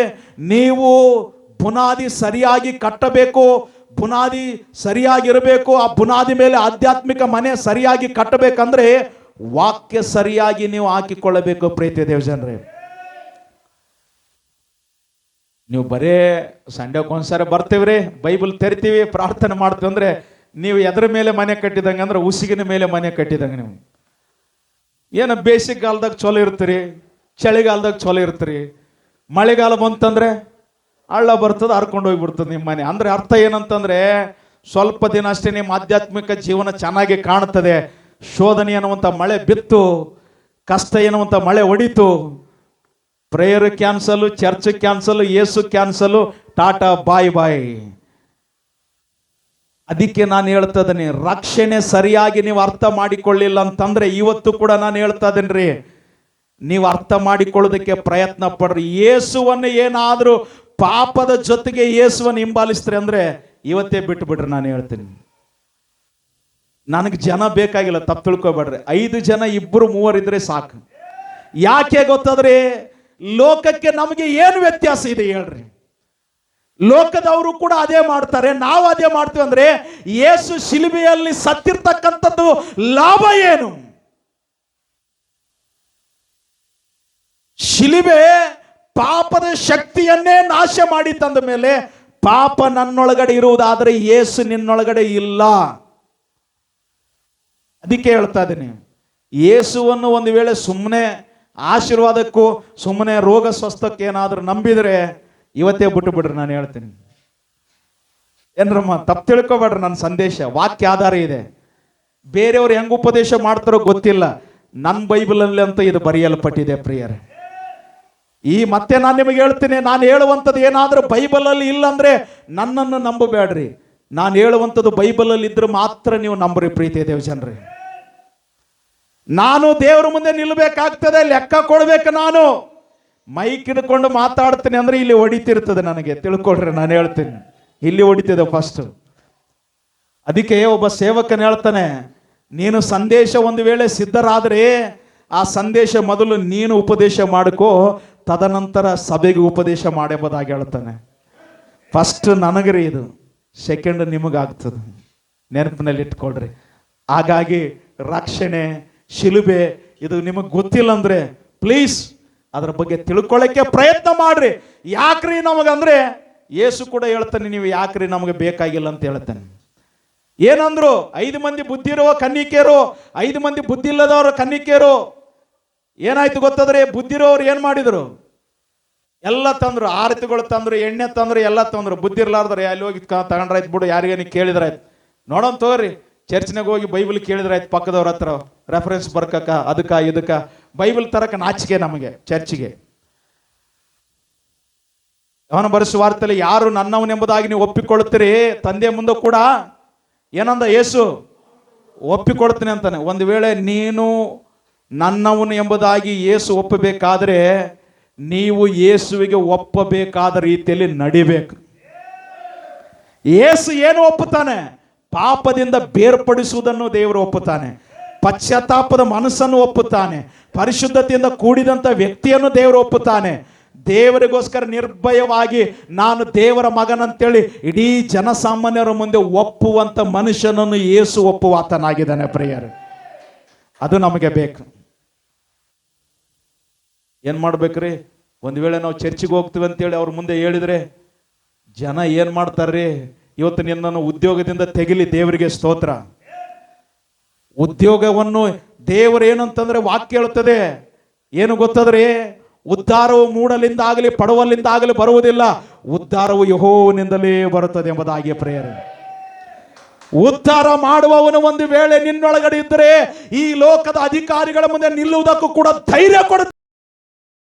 ನೀವು ಬುನಾದಿ ಸರಿಯಾಗಿ ಕಟ್ಟಬೇಕು, ಬುನಾದಿ ಸರಿಯಾಗಿರಬೇಕು. ಆ ಬುನಾದಿ ಮೇಲೆ ಆಧ್ಯಾತ್ಮಿಕ ಮನೆ ಸರಿಯಾಗಿ ಕಟ್ಟಬೇಕಂದ್ರೆ ವಾಕ್ಯ ಸರಿಯಾಗಿ ನೀವು ಹಾಕಿಕೊಳ್ಳಬೇಕು ಪ್ರೀತಿಯ ದೇವಜನರೇ. ನೀವು ಬರೇ ಸಂಡೇಗೊಂದ್ಸರಿ ಬರ್ತೀವ್ರಿ, ಬೈಬಲ್ ತೆರಿತೀವಿ, ಪ್ರಾರ್ಥನೆ ಮಾಡ್ತೀವಿ ಅಂದ್ರೆ ನೀವು ಎದ್ರ ಮೇಲೆ ಮನೆ ಕಟ್ಟಿದಂಗೆ ಅಂದ್ರೆ ಉಸಿಗಿನ ಮೇಲೆ ಮನೆ ಕಟ್ಟಿದಂಗೆ. ನೀವು ಏನು ಬೇಸಿಗೆ ಕಾಲದಾಗ ಚಲೋ ಇರ್ತೀರಿ, ಚಳಿಗಾಲದಾಗ ಚಲೋ ಇರ್ತೀರಿ, ಮಳೆಗಾಲ ಬಂತಂದ್ರೆ ಹಳ್ಳ ಬರ್ತದೆ, ಹರ್ಕೊಂಡು ಹೋಗ್ಬಿಡ್ತದೆ ನಿಮ್ಮ ಮನೆ. ಅಂದ್ರೆ ಅರ್ಥ ಏನಂತಂದ್ರೆ ಸ್ವಲ್ಪ ದಿನ ಅಷ್ಟೇ ನಿಮ್ಮ ಆಧ್ಯಾತ್ಮಿಕ ಜೀವನ ಚೆನ್ನಾಗಿ ಕಾಣುತ್ತದೆ. ಶೋಧನೆ ಅನ್ನುವಂಥ ಮಳೆ ಬಿತ್ತು, ಕಷ್ಟ ಎನ್ನುವಂಥ ಮಳೆ ಹೊಡಿತು, ಪ್ರೇಯರ್ ಕ್ಯಾನ್ಸಲು, ಚರ್ಚ್ ಕ್ಯಾನ್ಸಲು, ಯೇಸು ಕ್ಯಾನ್ಸಲು, ಟಾಟಾ ಬಾಯ್ ಬಾಯ್. ಅದಕ್ಕೆ ನಾನು ಹೇಳ್ತಾ ಇದ್ದೀನಿ, ರಕ್ಷಣೆ ಸರಿಯಾಗಿ ನೀವು ಅರ್ಥ ಮಾಡಿಕೊಳ್ಳಿಲ್ಲ ಅಂತಂದ್ರೆ ಇವತ್ತು ಕೂಡ ನಾನು ಹೇಳ್ತಾ ಇದ್ದೇನೆ, ನೀವು ಅರ್ಥ ಮಾಡಿಕೊಳ್ಳೋದಕ್ಕೆ ಪ್ರಯತ್ನ ಪಡ್ರಿ. ಯೇಸುವನ್ನು ಏನಾದರೂ ಪಾಪದ ಜೊತೆಗೆ ಯೇಸುವನ್ನು ಹಿಂಬಾಲಿಸ್ತಾರೆ ಅಂದ್ರೆ ಇವತ್ತೇ ಬಿಟ್ಟು ಬಿಡ್ರಿ. ನಾನು ಹೇಳ್ತೀನಿ, ನನಗೆ ಜನ ಬೇಕಾಗಿಲ್ಲ, ತಪ್ಪು ತಿಳ್ಕೊಬೇಡ್ರಿ. 5 ಜನ 2 3 ಇದ್ರೆ ಸಾಕು. ಯಾಕೆ ಗೊತ್ತಾದ್ರೆ ಲೋಕಕ್ಕೆ ನಮಗೆ ಏನು ವ್ಯತ್ಯಾಸ ಇದೆ ಹೇಳ್ರಿ? ಲೋಕದವರು ಕೂಡ ಅದೇ ಮಾಡ್ತಾರೆ, ನಾವು ಅದೇ ಮಾಡ್ತೀವಿ. ಅಂದ್ರೆ ಯೇಸು ಶಿಲುಬೆಯಲ್ಲಿ ಸತ್ತಿರ್ತಕ್ಕಂಥದ್ದು ಲಾಭ ಏನು? ಶಿಲುಬೆ ಪಾಪದ ಶಕ್ತಿಯನ್ನೇ ನಾಶ ಮಾಡಿ ತಂದ ಮೇಲೆ ಪಾಪ ನನ್ನೊಳಗಡೆ ಇರುವುದಾದರೆ ಯೇಸು ನಿನ್ನೊಳಗಡೆ ಇಲ್ಲ. ಅದಕ್ಕೆ ಹೇಳ್ತಾ ಇದ್ದೀನಿ, ಯೇಸುವನ್ನು ಒಂದು ವೇಳೆ ಸುಮ್ಮನೆ ಆಶೀರ್ವಾದಕ್ಕೂ ಸುಮ್ಮನೆ ರೋಗ ಸ್ವಸ್ಥಕ್ಕೆ ಏನಾದರೂ ನಂಬಿದರೆ ಇವತ್ತೇ ಬಿಟ್ಟು ಬಿಡ್ರಿ. ನಾನು ಹೇಳ್ತೀನಿ ಏನ್ರಮ್ಮ, ತಪ್ಪು ತಿಳ್ಕೊಬೇಡ್ರಿ. ನನ್ನ ಸಂದೇಶ ವಾಕ್ಯ ಆಧಾರ ಇದೆ. ಬೇರೆಯವರು ಹೆಂಗ್ ಉಪದೇಶ ಮಾಡ್ತಾರೋ ಗೊತ್ತಿಲ್ಲ, ನನ್ನ ಬೈಬಲಲ್ಲಿ ಅಂತ ಇದು ಬರೆಯಲ್ಪಟ್ಟಿದೆ ಪ್ರಿಯರೇ. ಮತ್ತೆ ನಾನು ನಿಮಗೆ ಹೇಳ್ತೀನಿ, ನಾನು ಹೇಳುವಂಥದ್ದು ಏನಾದರೂ ಬೈಬಲಲ್ಲಿ ಇಲ್ಲ ಅಂದ್ರೆ ನನ್ನನ್ನು ನಂಬಬೇಡ್ರಿ. ನಾನು ಹೇಳುವಂಥದ್ದು ಬೈಬಲಲ್ಲಿ ಇದ್ರೆ ಮಾತ್ರ ನೀವು ನಂಬ್ರಿ ಪ್ರೀತಿಯ ದೇವಜನರೇ. ನಾನು ದೇವರ ಮುಂದೆ ನಿಲ್ಲಬೇಕಾಗ್ತದೆ, ಲೆಕ್ಕ ಕೊಡ್ಬೇಕು. ನಾನು ಮೈಕ್ ಹಿಡ್ಕೊಂಡು ಮಾತಾಡ್ತೀನಿ ಅಂದ್ರೆ ಇಲ್ಲಿ ಹೊಡಿತಿರ್ತದೆ, ನನಗೆ ತಿಳ್ಕೊಳ್ರಿ. ನಾನು ಹೇಳ್ತೀನಿ, ಇಲ್ಲಿ ಹೊಡಿತಿದೆ ಫಸ್ಟ್. ಅದಕ್ಕೆ ಒಬ್ಬ ಸೇವಕನ ಹೇಳ್ತಾನೆ, ನೀನು ಸಂದೇಶ ಒಂದು ವೇಳೆ ಸಿದ್ಧರಾದ್ರೆ ಆ ಸಂದೇಶ ಮೊದಲು ನೀನು ಉಪದೇಶ ಮಾಡ್ಕೋ, ತದನಂತರ ಸಭೆಗೆ ಉಪದೇಶ ಮಾಡಬಹುದಾಗಿ ಹೇಳ್ತಾನೆ. ಫಸ್ಟ್ ನನಗ್ರಿ ಇದು, ಸೆಕೆಂಡ್ ನಿಮಗಾಗ್ತದೆ. ನೆನಪಿನಲ್ಲಿ ಇಟ್ಕೊಳ್ರಿ. ಹಾಗಾಗಿ ರಕ್ಷಣೆ, ಶಿಲುಬೆ ಇದು ನಿಮಗೆ ಗೊತ್ತಿಲ್ಲ ಅಂದ್ರೆ ಪ್ಲೀಸ್ ಅದರ ಬಗ್ಗೆ ತಿಳ್ಕೊಳ್ಳೋಕ್ಕೆ ಪ್ರಯತ್ನ ಮಾಡ್ರಿ. ಯಾಕ್ರಿ ನಮಗಂದ್ರೆ ಯೇಸು ಕೂಡ ಹೇಳ್ತಾನೆ, ನೀವು ಯಾಕ್ರಿ ನಮಗೆ ಬೇಕಾಗಿಲ್ಲ ಅಂತ ಹೇಳ್ತಾನೆ. ಏನಂದ್ರು? 5 ಮಂದಿ ಬುದ್ಧಿ ಇರುವ ಕನ್ನಿಕೆಯರು, 5 ಮಂದಿ ಬುದ್ಧಿ ಇಲ್ಲದವರು ಕನ್ನಿಕೆಯರು. ಏನಾಯ್ತು ಗೊತ್ತಾದ್ರೆ, ಬುದ್ಧಿರೋರು ಏನ್ ಮಾಡಿದ್ರು? ಎಲ್ಲ ತಂದ್ರು, ಆರತಿಗಳು ತಂದ್ರು, ಎಣ್ಣೆ ತಂದ್ರು, ಎಲ್ಲ ತಂದ್ರು. ಬುದ್ಧಿ ಇರ್ಲಾರ್ದ್ರೆ ಅಲ್ಲಿ ಹೋಗಿ ತಗೊಂಡ್ರಾಯ್ತು ಬಿಡು, ಯಾರಿಗೇನು ಕೇಳಿದ್ರಾಯ್ತು. ನೋಡೋಣ ತಗೋರಿ, ಚರ್ಚ್ನಾಗ ಹೋಗಿ ಬೈಬಲ್ ಕೇಳಿದ್ರಾಯ್ತು ಪಕ್ಕದವ್ರ ಹತ್ರ ರೆಫರೆನ್ಸ್ ಬರ್ಕಕ್ಕ, ಅದಕ್ಕ ಇದಕ್ಕ. ಬೈಬಲ್ ತರಕ ನಾಚಿಕೆ ನಮಗೆ ಚರ್ಚ್ಗೆ. ಅವನ ಬರೆಸುವಾರ್ತೆಯಲ್ಲಿ ಯಾರು ನನ್ನವನೆಂಬುದಾಗಿ ನೀವು ಒಪ್ಪಿಕೊಳ್ಳುತ್ತೀರಿ ತಂದೆ ಮುಂದೆ ಕೂಡ ಏನಂದ ಯೇಸು? ಒಪ್ಪಿಕೊಳ್ತೀನಿ ಅಂತಾನೆ. ಒಂದು ವೇಳೆ ನೀನು ನನ್ನವನು ಎಂಬುದಾಗಿ ಯೇಸು ಒಪ್ಪಬೇಕಾದ್ರೆ ನೀವು ಯೇಸುವಿಗೆ ಒಪ್ಪಬೇಕಾದ ರೀತಿಯಲ್ಲಿ ನಡಿಬೇಕು. ಯೇಸು ಏನು ಒಪ್ಪುತ್ತಾನೆ? ಪಾಪದಿಂದ ಬೇರ್ಪಡಿಸುವುದನ್ನು ದೇವರು ಒಪ್ಪುತ್ತಾನೆ. ಪಶ್ಚಾತ್ತಾಪದ ಮನಸ್ಸನ್ನು ಒಪ್ಪುತ್ತಾನೆ. ಪರಿಶುದ್ಧತೆಯಿಂದ ಕೂಡಿದಂಥ ವ್ಯಕ್ತಿಯನ್ನು ದೇವರು ಒಪ್ಪುತ್ತಾನೆ. ದೇವರಿಗೋಸ್ಕರ ನಿರ್ಭಯವಾಗಿ ನಾನು ದೇವರ ಮಗನಂತೇಳಿ ಇಡೀ ಜನಸಾಮಾನ್ಯರ ಮುಂದೆ ಒಪ್ಪುವಂಥ ಮನುಷ್ಯನನ್ನು ಯೇಸು ಒಪ್ಪುವಾತನಾಗಿದ್ದಾನೆ ಪ್ರಿಯರೇ. ಅದು ನಮಗೆ ಬೇಕು. ಏನು ಮಾಡ್ಬೇಕ್ರಿ? ಒಂದು ವೇಳೆ ನಾವು ಚರ್ಚಿಗೆ ಹೋಗ್ತೀವಿ ಅಂತೇಳಿ ಅವ್ರ ಮುಂದೆ ಹೇಳಿದರೆ ಜನ ಏನು ಮಾಡ್ತಾರ್ರಿ? ಇವತ್ತು ನಿನ್ನನ್ನು ಉದ್ಯೋಗದಿಂದ ತೆಗಿಲಿ, ದೇವರಿಗೆ ಸ್ತೋತ್ರ. ಉದ್ಯೋಗವನ್ನು ದೇವರು ಏನಂತಂದ್ರೆ ವಾಕ್ಯ ಹೇಳುತ್ತದೆ, ಏನು ಗೊತ್ತದ್ರಿ? ಉದ್ಧಾರವು ಮೂಡಲಿಂದ ಆಗಲಿ ಪಡವಲಿಂದ ಆಗಲಿ ಬರುವುದಿಲ್ಲ, ಉದ್ಧಾರವು ಯೆಹೋವನಿಂದಲೇ ಬರುತ್ತದೆ ಎಂಬುದಾಗಿ ಪ್ರೇಯರ್. ಉದ್ಧಾರ ಮಾಡುವವನು ಒಂದು ವೇಳೆ ನಿನ್ನೊಳಗಡೆ ಇದ್ದರೆ ಈ ಲೋಕದ ಅಧಿಕಾರಿಗಳ ಮುಂದೆ ನಿಲ್ಲುವುದಕ್ಕೂ ಕೂಡ ಧೈರ್ಯ ಕೊಡುತ್ತೆ.